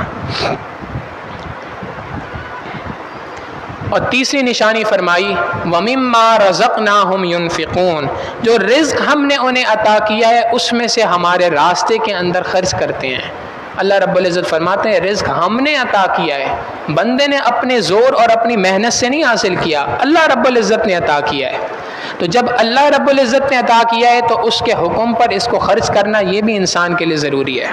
اور تیسری نشانی فرمائی وَمِمَّا رَزَقْنَاهُمْ يُنْفِقُونَ، جو رزق ہم نے انہیں عطا کیا ہے اس میں سے ہمارے راستے کے اندر خرچ کرتے ہیں۔ اللہ رب العزت فرماتے ہیں رزق ہم نے عطا کیا ہے، بندے نے اپنے زور اور اپنی محنت سے نہیں حاصل کیا، اللہ رب العزت نے عطا کیا ہے۔ تو جب اللہ رب العزت نے عطا کیا ہے تو اس کے حکم پر اس کو خرچ کرنا یہ بھی انسان کے لیے ضروری ہے۔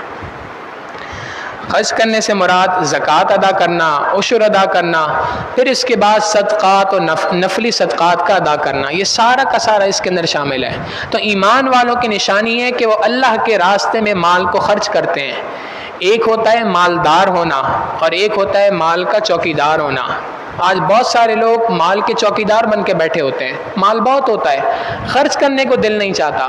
خرچ کرنے سے مراد زکوٰۃ ادا کرنا، عشر ادا کرنا، پھر اس کے بعد صدقات اور نفلی صدقات کا ادا کرنا، یہ سارا کا سارا اس کے اندر شامل ہے۔ تو ایمان والوں کی نشانی ہے کہ وہ اللہ کے راستے میں مال کو خرچ کرتے ہیں۔ ایک ہوتا ہے مالدار ہونا اور ایک ہوتا ہے مال کا چوکیدار ہونا۔ آج بہت سارے لوگ مال کے چوکیدار بن کے بیٹھے ہوتے ہیں، مال بہت ہوتا ہے، خرچ کرنے کو دل نہیں چاہتا،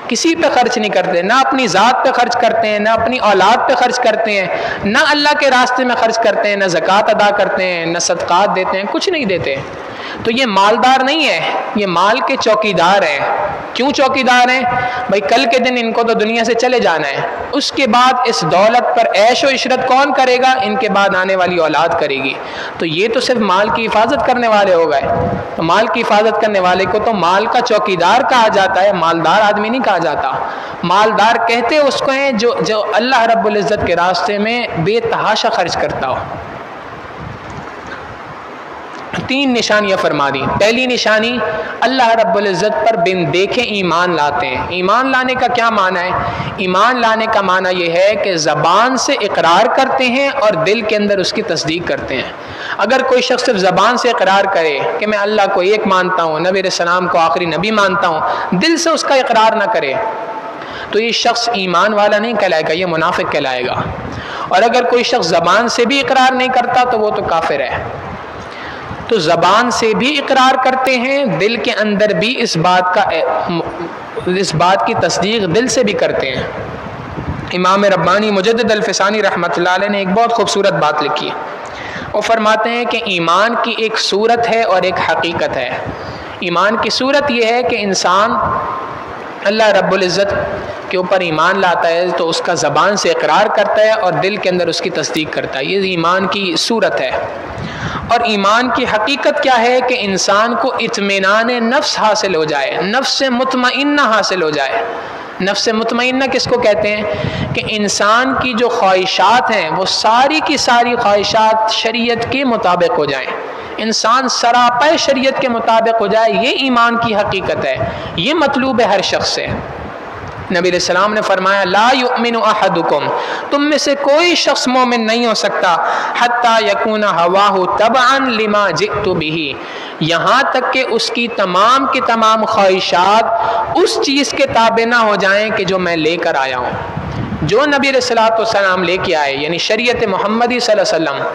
کسی پہ خرچ نہیں کرتے، نہ اپنی ذات پہ خرچ کرتے ہیں، نہ اپنی اولاد پہ خرچ کرتے ہیں، نہ اللہ کے راستے میں خرچ کرتے ہیں، نہ زکوٰۃ ادا کرتے ہیں، نہ صدقات دیتے ہیں، کچھ نہیں دیتے۔ تو یہ مالدار نہیں ہے، یہ مال کے چوکیدار ہیں۔ کیوں چوکیدار ہیں؟ بھائی کل کے دن ان کو تو دنیا سے چلے جانا ہے، اس کے بعد اس دولت پر عیش و عشرت کون کرے گا؟ ان کے بعد آنے والی اولاد کرے گی۔ تو یہ تو صرف مال کی حفاظت کرنے والے ہو گئے۔ تو مال کی حفاظت کرنے والے کو تو مال کا چوکیدار کہا جاتا ہے، مالدار آدمی نہیں کہا جاتا۔ مالدار کہتے اس کو ہیں جو اللہ رب العزت کے راستے میں بے تحاشا خرچ کرتا ہو۔ تین نشانیاں فرما دی۔ پہلی نشانی اللہ رب العزت پر بن دیکھے ایمان لاتے ہیں۔ ایمان لانے کا کیا معنی ہے؟ ایمان لانے کا معنی یہ ہے کہ زبان سے اقرار کرتے ہیں اور دل کے اندر اس کی تصدیق کرتے ہیں۔ اگر کوئی شخص صرف زبان سے اقرار کرے کہ میں اللہ کو ایک مانتا ہوں، نبی علیہ السلام کو آخری نبی مانتا ہوں، دل سے اس کا اقرار نہ کرے تو یہ شخص ایمان والا نہیں کہلائے گا، یہ منافق کہلائے گا۔ اور اگر کوئی شخص زبان سے بھی اقرار نہیں کرتا تو وہ تو کافر ہے۔ تو زبان سے بھی اقرار کرتے ہیں، دل کے اندر بھی اس بات کی تصدیق دل سے بھی کرتے ہیں۔ امام ربانی مجدد الفسانی رحمۃ اللہ علیہ نے ایک بہت خوبصورت بات لکھی ہے۔ وہ فرماتے ہیں کہ ایمان کی ایک صورت ہے اور ایک حقیقت ہے۔ ایمان کی صورت یہ ہے کہ انسان اللہ رب العزت کے اوپر ایمان لاتا ہے تو اس کا زبان سے اقرار کرتا ہے اور دل کے اندر اس کی تصدیق کرتا ہے، یہ ایمان کی صورت ہے۔ اور ایمان کی حقیقت کیا ہے کہ انسان کو اطمینان نفس حاصل ہو جائے، نفس مطمئنہ حاصل ہو جائے۔ نفس مطمئنہ کس کو کہتے ہیں؟ کہ انسان کی جو خواہشات ہیں وہ ساری کی ساری خواہشات شریعت کے مطابق ہو جائیں، انسان سراپے شریعت کے مطابق ہو جائے، یہ ایمان کی حقیقت ہے، یہ مطلوب ہے ہر شخص سے۔ نبی علیہ السلام نے فرمایا لا یؤمن احدکم، تم میں سے کوئی شخص مومن نہیں ہو سکتا حتی یکون ہواہ تبعا لما جئت بہ، یہاں تک کہ اس کی تمام کی تمام خواہشات اس چیز کے تابع نہ ہو جائیں کہ جو میں لے کر آیا ہوں۔ جو نبی علیہ الصلوۃ والسلام لے کے آئے یعنی شریعت محمدی صلی اللہ علیہ وسلم،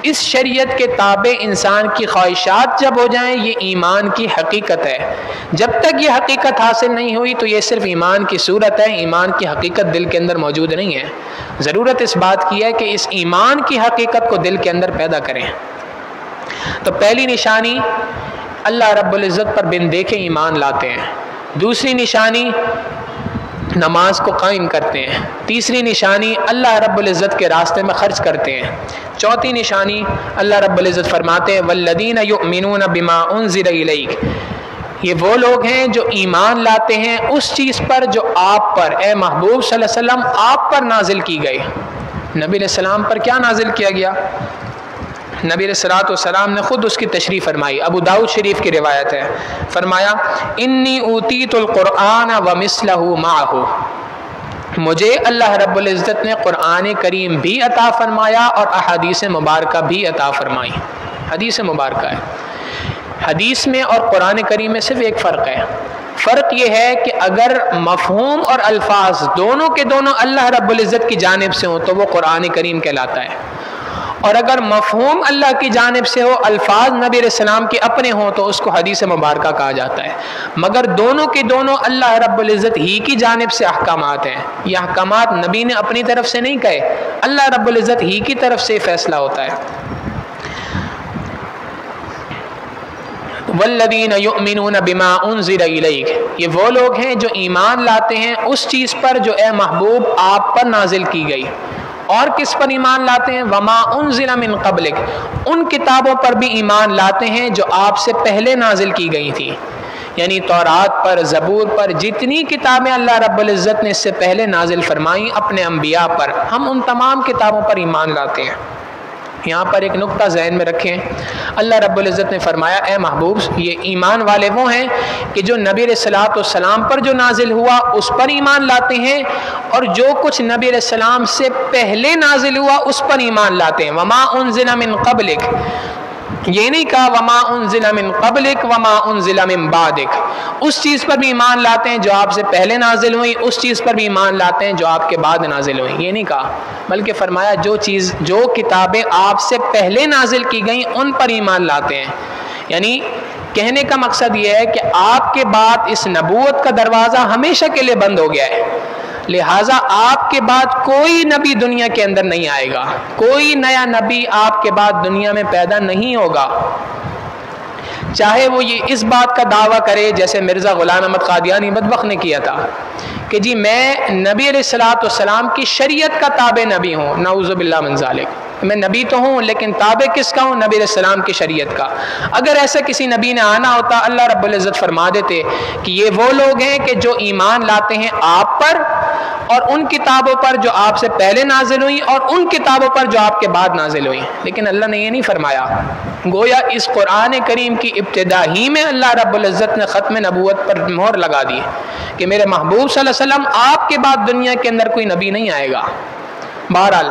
اس شریعت کے تابع انسان کی خواہشات جب ہو جائیں، یہ ایمان کی حقیقت ہے۔ جب تک یہ حقیقت حاصل نہیں ہوئی تو یہ صرف ایمان کی صورت ہے، ایمان کی حقیقت دل کے اندر موجود نہیں ہے۔ ضرورت اس بات کی ہے کہ اس ایمان کی حقیقت کو دل کے اندر پیدا کریں۔ تو پہلی نشانی اللہ رب العزت پر بن دیکھے ایمان لاتے ہیں۔ دوسری نشانی نماز کو قائم کرتے ہیں۔ تیسری نشانی اللہ رب العزت کے راستے میں خرچ کرتے ہیں۔ چوتھی نشانی اللہ رب العزت فرماتے ہیں والذین یؤمنون بما انزل الیک، یہ وہ لوگ ہیں جو ایمان لاتے ہیں اس چیز پر جو آپ پر اے محبوب صلی اللہ علیہ وسلم آپ پر نازل کی گئی۔ نبی علیہ السلام پر کیا نازل کیا گیا؟ نبی علیہ الصلوۃ والسلام نے خود اس کی تشریح فرمائی، ابو داؤد شریف کی روایت ہے، فرمایا انی اوتیت القرآن ومثلہ معہ، مجھے اللہ رب العزت نے قرآن کریم بھی عطا فرمایا اور احادیث مبارکہ بھی عطا فرمائی۔ حدیث مبارکہ ہے، حدیث میں اور قرآن کریم میں صرف ایک فرق ہے، فرق یہ ہے کہ اگر مفہوم اور الفاظ دونوں کے دونوں اللہ رب العزت کی جانب سے ہوں تو وہ قرآن کریم کہلاتا ہے، اور اگر مفہوم اللہ کی جانب سے ہو، الفاظ نبی علیہ السلام کے اپنے ہوں تو اس کو حدیث مبارکہ کہا جاتا ہے۔ مگر دونوں کے دونوں اللہ رب العزت ہی کی جانب سے احکامات ہیں، یہ احکامات نبی نے اپنی طرف سے نہیں کہے، اللہ رب العزت ہی کی طرف سے فیصلہ ہوتا ہے۔ والذین یؤمنون بما انزل الیک، یہ وہ لوگ ہیں جو ایمان لاتے ہیں اس چیز پر جو اے محبوب آپ پر نازل کی گئی، اور کس پر ایمان لاتے ہیں؟ وما انزل من قبلک، ان کتابوں پر بھی ایمان لاتے ہیں جو آپ سے پہلے نازل کی گئی تھی، یعنی تورات پر، زبور پر، جتنی کتابیں اللہ رب العزت نے اس سے پہلے نازل فرمائیں اپنے انبیاء پر، ہم ان تمام کتابوں پر ایمان لاتے ہیں۔ یہاں پر ایک نقطہ ذہن میں رکھیں، اللہ رب العزت نے فرمایا اے محبوب یہ ایمان والے وہ ہیں کہ جو نبی علیہ الصلوۃ والسلام پر جو نازل ہوا اس پر ایمان لاتے ہیں، اور جو کچھ نبی علیہ السلام سے پہلے نازل ہوا اس پر ایمان لاتے ہیں۔ وما انزل من قبلک، یہ نہیں کہا وما انزل من قبلک وما انزل من بعدک، اس چیز پر بھی ایمان لاتے ہیں جو آپ سے پہلے نازل ہوئی، اس چیز پر بھی ایمان لاتے ہیں جو آپ کے بعد نازل ہوئی، یہ نہیں کہا، بلکہ فرمایا جو کتابیں آپ سے پہلے نازل کی گئیں ان پر ایمان لاتے ہیں۔ یعنی کہنے کا مقصد یہ ہے کہ آپ کے بعد اس نبوت کا دروازہ ہمیشہ کے لیے بند ہو گیا ہے، لہٰذا آپ کے بعد کوئی نبی دنیا کے اندر نہیں آئے گا، کوئی نیا نبی آپ کے بعد دنیا میں پیدا نہیں ہوگا، چاہے وہ یہ اس بات کا دعویٰ کرے جیسے مرزا غلام احمد قادیانی بدبخت نے کیا تھا کہ جی میں نبی علیہ الصلوۃ والسلام کی شریعت کا تابع نبی ہوں، نعوذ باللہ من ذالک، میں نبی تو ہوں لیکن تابع کس کا ہوں؟ نبی علیہ السلام کی شریعت کا۔ اگر ایسا کسی نبی نے آنا ہوتا اللہ رب العزت فرما دیتے کہ یہ وہ لوگ ہیں کہ جو ایمان لاتے ہیں آپ پر اور ان کتابوں پر جو آپ سے پہلے نازل ہوئی اور ان کتابوں پر جو آپ کے بعد نازل ہوئی، لیکن اللہ نے یہ نہیں فرمایا، گویا اس قرآن کریم کی ابتدا ہی میں اللہ رب العزت نے ختم نبوت پر مہر لگا دی کہ میرے محبوب صلی اللہ علیہ وسلم آپ کے بعد دنیا کے اندر کوئی نبی نہیں آئے گا۔ بہرحال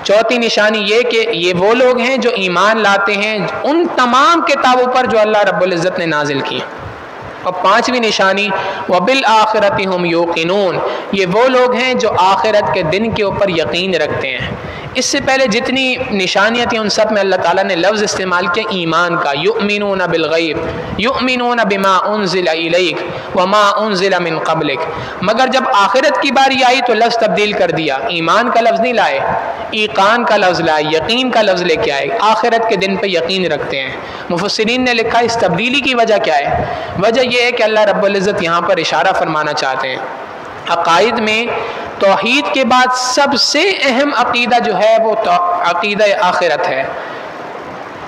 چوتھی نشانی یہ کہ یہ وہ لوگ ہیں جو ایمان لاتے ہیں ان تمام کتابوں پر جو اللہ رب العزت نے نازل کی۔ اور پانچویں نشانی وبالآخرۃ ہم یوقنون، یہ وہ لوگ ہیں جو آخرت کے دن کے اوپر یقین رکھتے ہیں۔ اس سے پہلے جتنی نشانیاں تھیں ان سب میں اللہ تعالیٰ نے لفظ استعمال کیا ایمان کا، یؤمنون بالغیب، یؤمنون بما انزل الیک وما انزل من قبلک، مگر جب آخرت کی باری آئی تو لفظ تبدیل کر دیا، ایمان کا لفظ نہیں لائے، ایقان کا لفظ لائے، یقین کا لفظ لے کے آئے، آخرت کے دن پہ یقین رکھتے ہیں۔ مفسرین نے لکھا اس تبدیلی کی وجہ کیا ہے؟ وجہ یہ ہے کہ اللہ رب العزت یہاں پر اشارہ فرمانا چاہتے ہیں عقائد میں توحید کے بعد سب سے اہم عقیدہ جو ہے وہ عقیدہ آخرت ہے۔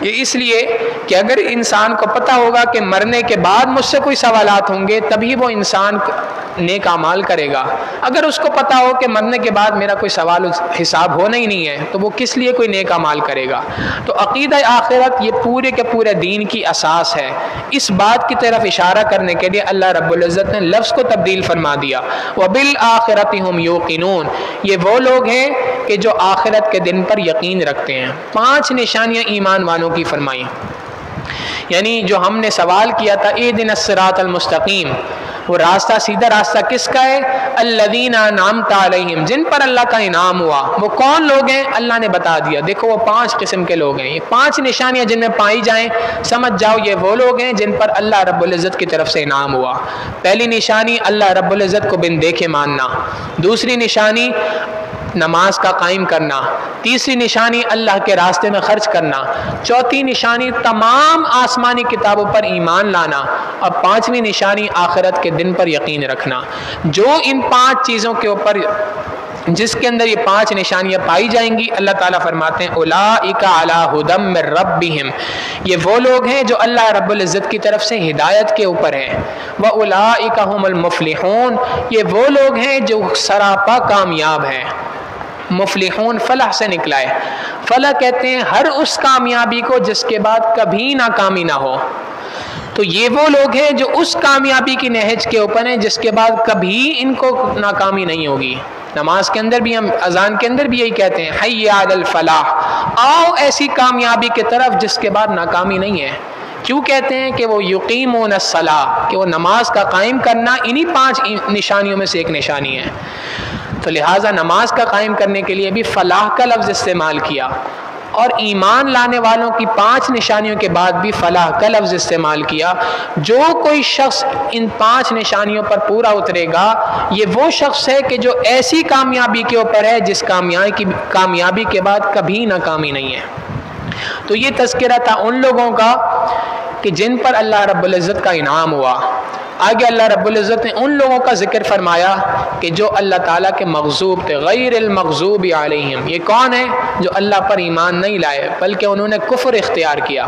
یہ اس لیے کہ اگر انسان کو پتہ ہوگا کہ مرنے کے بعد مجھ سے کوئی سوالات ہوں گے تبھی وہ انسان نیک اعمال کرے گا، اگر اس کو پتہ ہو کہ مرنے کے بعد میرا کوئی سوال حساب ہونا ہی نہیں ہے تو وہ کس لیے کوئی نیک اعمال کرے گا؟ تو عقیدہ آخرت یہ پورے کے پورے دین کی اساس ہے۔ اس بات کی طرف اشارہ کرنے کے لیے اللہ رب العزت نے لفظ کو تبدیل فرما دیا، وبالآخرۃ ہم یوقنون، یہ وہ لوگ ہیں کہ جو آخرت کے دن پر یقین رکھتے ہیں۔ 5 نشانیاں ایمان والوں کی فرمائی، یعنی جو ہم نے سوال کیا تھا اہدنا الصراط المستقیم، وہ راستہ سیدھا راستہ کس کا ہے؟ الذین انعمت علیہم، جن پر اللہ کا انعام ہوا، وہ کون لوگ ہیں؟ اللہ نے بتا دیا، دیکھو وہ 5 قسم کے لوگ ہیں۔ یہ 5 نشانیاں جن میں پائی جائیں سمجھ جاؤ یہ وہ لوگ ہیں جن پر اللہ رب العزت کی طرف سے انعام ہوا۔ پہلی نشانی اللہ رب العزت کو بن دیکھے ماننا، دوسری نشانی نماز کا قائم کرنا، تیسری نشانی اللہ کے راستے میں خرچ کرنا، چوتھی نشانی تمام آسمانی کتابوں پر ایمان لانا، اور 5ویں نشانی آخرت کے دن پر یقین رکھنا۔ جو ان 5 چیزوں کے اوپر جس کے اندر یہ 5 نشانیاں پائی جائیں گی، اللہ تعالیٰ فرماتے ہیں اولئک علی ھدی من ربہم، یہ وہ لوگ ہیں جو اللہ رب العزت کی طرف سے ہدایت کے اوپر ہیں، واولئک ھم المفلحون، یہ وہ لوگ ہیں جو سراپا کامیاب ہیں۔ مفلحون فلاح سے نکلا ہے، فلاح کہتے ہیں ہر اس کامیابی کو جس کے بعد کبھی ناکامی نہ ہو، تو یہ وہ لوگ ہیں جو اس کامیابی کی نہج کے اوپر ہیں جس کے بعد کبھی ان کو ناکامی نہیں ہوگی۔ نماز کے اندر بھی ہم اذان کے اندر بھی یہی کہتے ہیں حی علی الفلاح، آؤ ایسی کامیابی کی طرف جس کے بعد ناکامی نہیں ہے۔ کیوں کہتے ہیں کہ وہ یقیمون الصلاۃ، کہ وہ نماز کا قائم کرنا انہی 5 نشانیوں میں سے ایک نشانی ہے، تو لہٰذا نماز کا قائم کرنے کے لیے بھی فلاح کا لفظ استعمال کیا، اور ایمان لانے والوں کی 5 نشانیوں کے بعد بھی فلاح کا لفظ استعمال کیا۔ جو کوئی شخص ان 5 نشانیوں پر پورا اترے گا، یہ وہ شخص ہے کہ جو ایسی کامیابی کے اوپر ہے جس کامیابی کے بعد کبھی ناکامی نہیں ہے۔ تو یہ تذکرہ تھا ان لوگوں کا کہ جن پر اللہ رب العزت کا انعام ہوا۔ آگے اللہ رب العزت نے ان لوگوں کا ذکر فرمایا کہ جو اللہ تعالیٰ کے مغضوب تھے، غیر المغضوب علیہم، یہ کون ہے؟ جو اللہ پر ایمان نہیں لائے بلکہ انہوں نے کفر اختیار کیا۔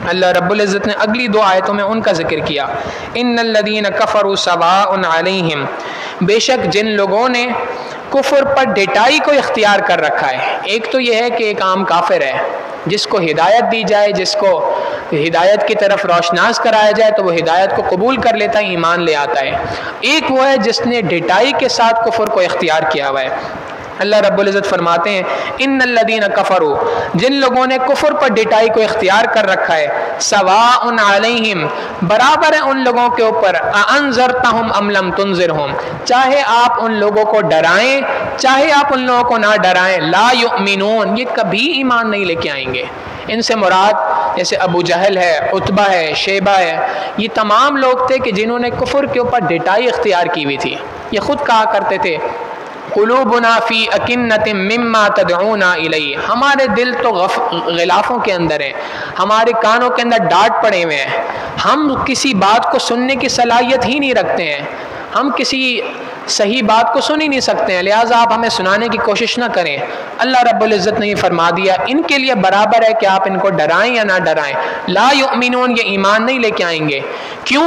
اللہ رب العزت نے اگلی 2 آیتوں میں ان کا ذکر کیا، ان الذین کفروا سواء علیہم، بے شک جن لوگوں نے کفر پر ڈٹائی کو اختیار کر رکھا ہے۔ ایک تو یہ ہے کہ ایک عام کافر ہے، جس کو ہدایت دی جائے، جس کو ہدایت کی طرف روشناس کرایا جائے تو وہ ہدایت کو قبول کر لیتا ہے، ایمان لے آتا ہے۔ ایک وہ ہے جس نے ڈٹائی کے ساتھ کفر کو اختیار کیا ہوا ہے۔ اللہ رب العزت فرماتے ہیں ان الذین کفروا، جن لوگوں نے کفر پر ڈٹائی کو اختیار کر رکھا ہے، سواء علیہم، برابر ہے ان لوگوں کے اوپر، انذرتہم ام لم تنذرہم، چاہے آپ ان لوگوں کو ڈرائیں چاہے آپ ان لوگوں کو نہ ڈرائیں، لا یؤمنون، یہ کبھی ایمان نہیں لے کے آئیں گے۔ ان سے مراد جیسے ابو جہل ہے، عتبہ ہے، شیبہ ہے، یہ تمام لوگ تھے کہ جنہوں نے کفر کے اوپر ڈٹائی اختیار کی ہوئی تھی۔ یہ خود کہا کرتے تھے قلوبنا فی اکنۃ مما تدعونا الیہ، ہمارے دل تو غلافوں کے اندر ہیں، ہمارے کانوں کے اندر ڈاٹ پڑے ہوئے ہیں، ہم کسی بات کو سننے کی صلاحیت ہی نہیں رکھتے ہیں، ہم کسی صحیح بات کو سن ہی نہیں سکتے ہیں، لہٰذا آپ ہمیں سنانے کی کوشش نہ کریں۔ اللہ رب العزت نے یہ فرما دیا ان کے لیے برابر ہے کہ آپ ان کو ڈرائیں یا نہ ڈرائیں، لا یؤمنون، یہ ایمان نہیں لے کے آئیں گے۔ کیوں؟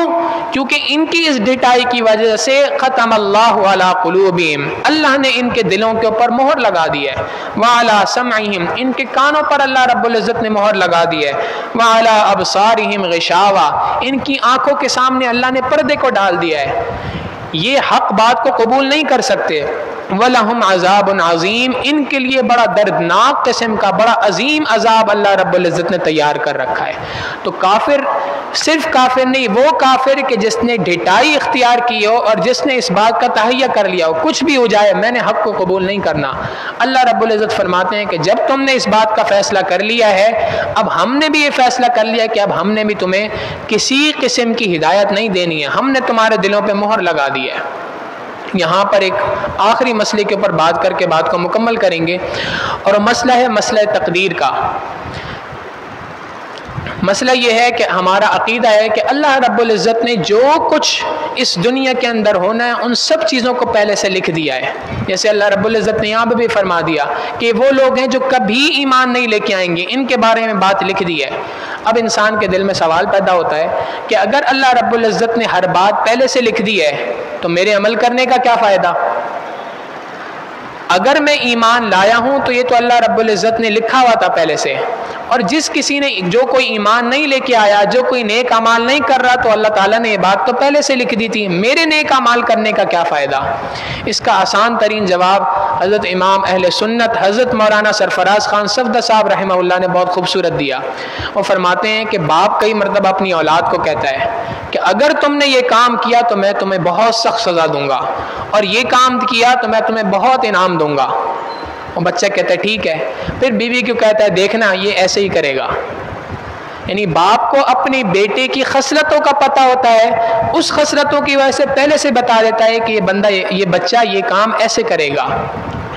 کیونکہ ان کی اس ڈٹائی کی وجہ سے ختم اللہ علی قلوبہم، اللہ نے ان کے دلوں کے اوپر مہر لگا دی ہے، وعلی سمعہم، ان کے کانوں پر اللہ رب العزت نے مہر لگا دی ہے، وعلی ابصارہم غشاوہ، ان کی آنکھوں کے سامنے اللہ نے پردے کو ڈال دیا ہے، یہ حق بات کو قبول نہیں کر سکتے۔ وَلَهُمْ عَذَابٌ عَظِيمٌ، ان کے لیے بڑا دردناک قسم کا بڑا عظیم عذاب اللہ رب العزت نے تیار کر رکھا ہے۔ تو کافر صرف کافر نہیں، وہ کافر کہ جس نے ڈٹائی اختیار کی ہو اور جس نے اس بات کا تہیہ کر لیا ہو کچھ بھی ہو جائے میں نے حق کو قبول نہیں کرنا۔ اللہ رب العزت فرماتے ہیں کہ جب تم نے اس بات کا فیصلہ کر لیا ہے، اب ہم نے بھی یہ فیصلہ کر لیا کہ اب ہم نے بھی تمہیں کسی قسم کی ہدایت نہیں دینی ہے، ہم نے تمہارے دلوں پہ مہر لگا دی ہے۔ یہاں پر ایک آخری مسئلے کے اوپر بات کر کے بات کو مکمل کریں گے، اور وہ مسئلہ ہے مسئلہ تقدیر کا۔ مسئلہ یہ ہے کہ ہمارا عقیدہ ہے کہ اللہ رب العزت نے جو کچھ اس دنیا کے اندر ہونا ہے ان سب چیزوں کو پہلے سے لکھ دیا ہے۔ جیسے اللہ رب العزت نے یہاں پہ بھی فرما دیا کہ وہ لوگ ہیں جو کبھی ایمان نہیں لے کے آئیں گے، ان کے بارے میں بات لکھ دی ہے۔ اب انسان کے دل میں سوال پیدا ہوتا ہے کہ اگر اللہ رب العزت نے ہر بات پہلے سے لکھ دی ہے تو میرے عمل کرنے کا کیا فائدہ؟ اگر میں ایمان لایا ہوں تو یہ تو اللہ رب العزت نے لکھا ہوا تھا پہلے سے، اور جس کسی نے جو کوئی ایمان نہیں لے کے آیا، جو کوئی نیک اعمال نہیں کر رہا، تو اللہ تعالیٰ نے یہ بات تو پہلے سے لکھ دی تھی، میرے نیک اعمال کرنے کا کیا فائدہ؟ اس کا آسان ترین جواب حضرت امام اہل سنت حضرت مولانا سرفراز خان صفدر صاحب رحمہ اللہ نے بہت خوبصورت دیا۔ وہ فرماتے ہیں کہ باپ کئی مرتبہ اپنی اولاد کو کہتا ہے کہ اگر تم نے یہ کام کیا تو میں تمہیں بہت سخت سزا دوں گا، اور یہ کام کیا تو میں تمہیں بہت انعام دوں گا۔ اور بچہ کہتا ہے ٹھیک ہے، پھر بیوی کو کہتا ہے دیکھنا یہ ایسے ہی کرے گا۔ یعنی باپ کو اپنی بیٹے کی خصلتوں کا پتہ ہوتا ہے، اس خصلتوں کی وجہ سے پہلے سے بتا دیتا ہے کہ یہ بندہ یہ بچہ یہ کام ایسے کرے گا۔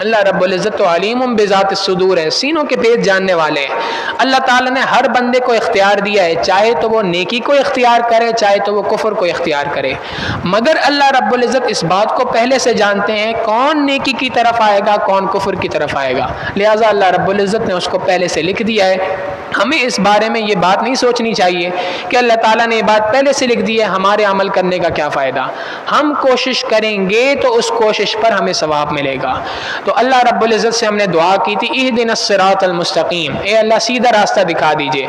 اللہ رب العزت تو علیم بذات الصدور ہے، سینوں کے بھید جاننے والے ہیں۔ اللہ تعالیٰ نے ہر بندے کو اختیار دیا ہے، چاہے تو وہ نیکی کو اختیار کرے، چاہے تو وہ کفر کو اختیار کرے، مگر اللہ رب العزت اس بات کو پہلے سے جانتے ہیں کون نیکی کی طرف آئے گا، کون کفر کی طرف آئے گا، لہٰذا اللہ رب العزت نے اس کو پہلے سے لکھ دیا ہے۔ ہمیں اس بارے میں یہ بات نہیں سوچنی چاہیے کہ اللہ تعالیٰ نے یہ بات پہلے سے لکھ دی ہے، ہمارے عمل کرنے کا کیا فائدہ، ہم کوشش کریں گے تو اس کوشش پر ہمیں ثواب ملے گا۔ تو اللہ رب العزت سے ہم نے دعا کی تھی اہدنا الصراط المستقیم، اے اللہ سیدھا راستہ دکھا دیجئے۔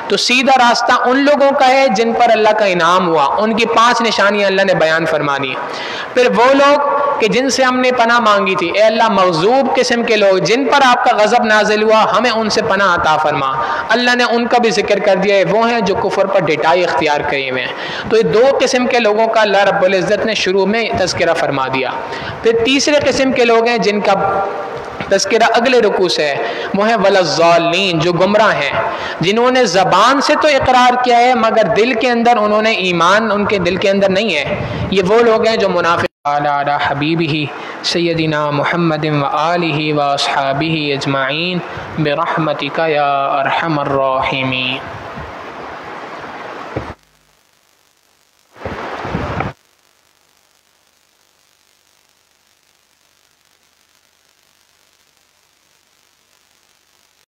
تو سیدھا راستہ ان لوگوں کا ہے جن پر اللہ کا انعام ہوا، ان کی 5 نشانیاں اللہ نے بیان فرما دی۔ پھر وہ لوگ کہ جن سے ہم نے پناہ مانگی تھی، اے اللہ مغضوب قسم کے لوگ جن پر آپ کا غضب نازل ہوا، ہمیں ان سے پناہ عطا فرما، اللہ نے ان کا بھی ذکر کر دیا ہے، وہ ہیں جو کفر پر ڈٹائی اختیار کیے ہوئے ہیں۔ تو یہ 2 قسم کے لوگوں کا اللہ رب العزت نے شروع میں تذکرہ فرما دیا۔ پھر تیسرے قسم کے لوگ ہیں جن کا تذکرہ اگلے رکوع سے ہے، وہ ہیں ولضالین، جو گمراہ ہیں، جنہوں نے زبان سے تو اقرار کیا ہے مگر دل کے اندر انہوں نے ایمان ان کے دل کے اندر نہیں ہے، یہ وہ لوگ ہیں جو منافق علی حبیبہ سیدنا محمد وآلہ واصحابہ اجمعین برحمتک یا ارحم الراحمین۔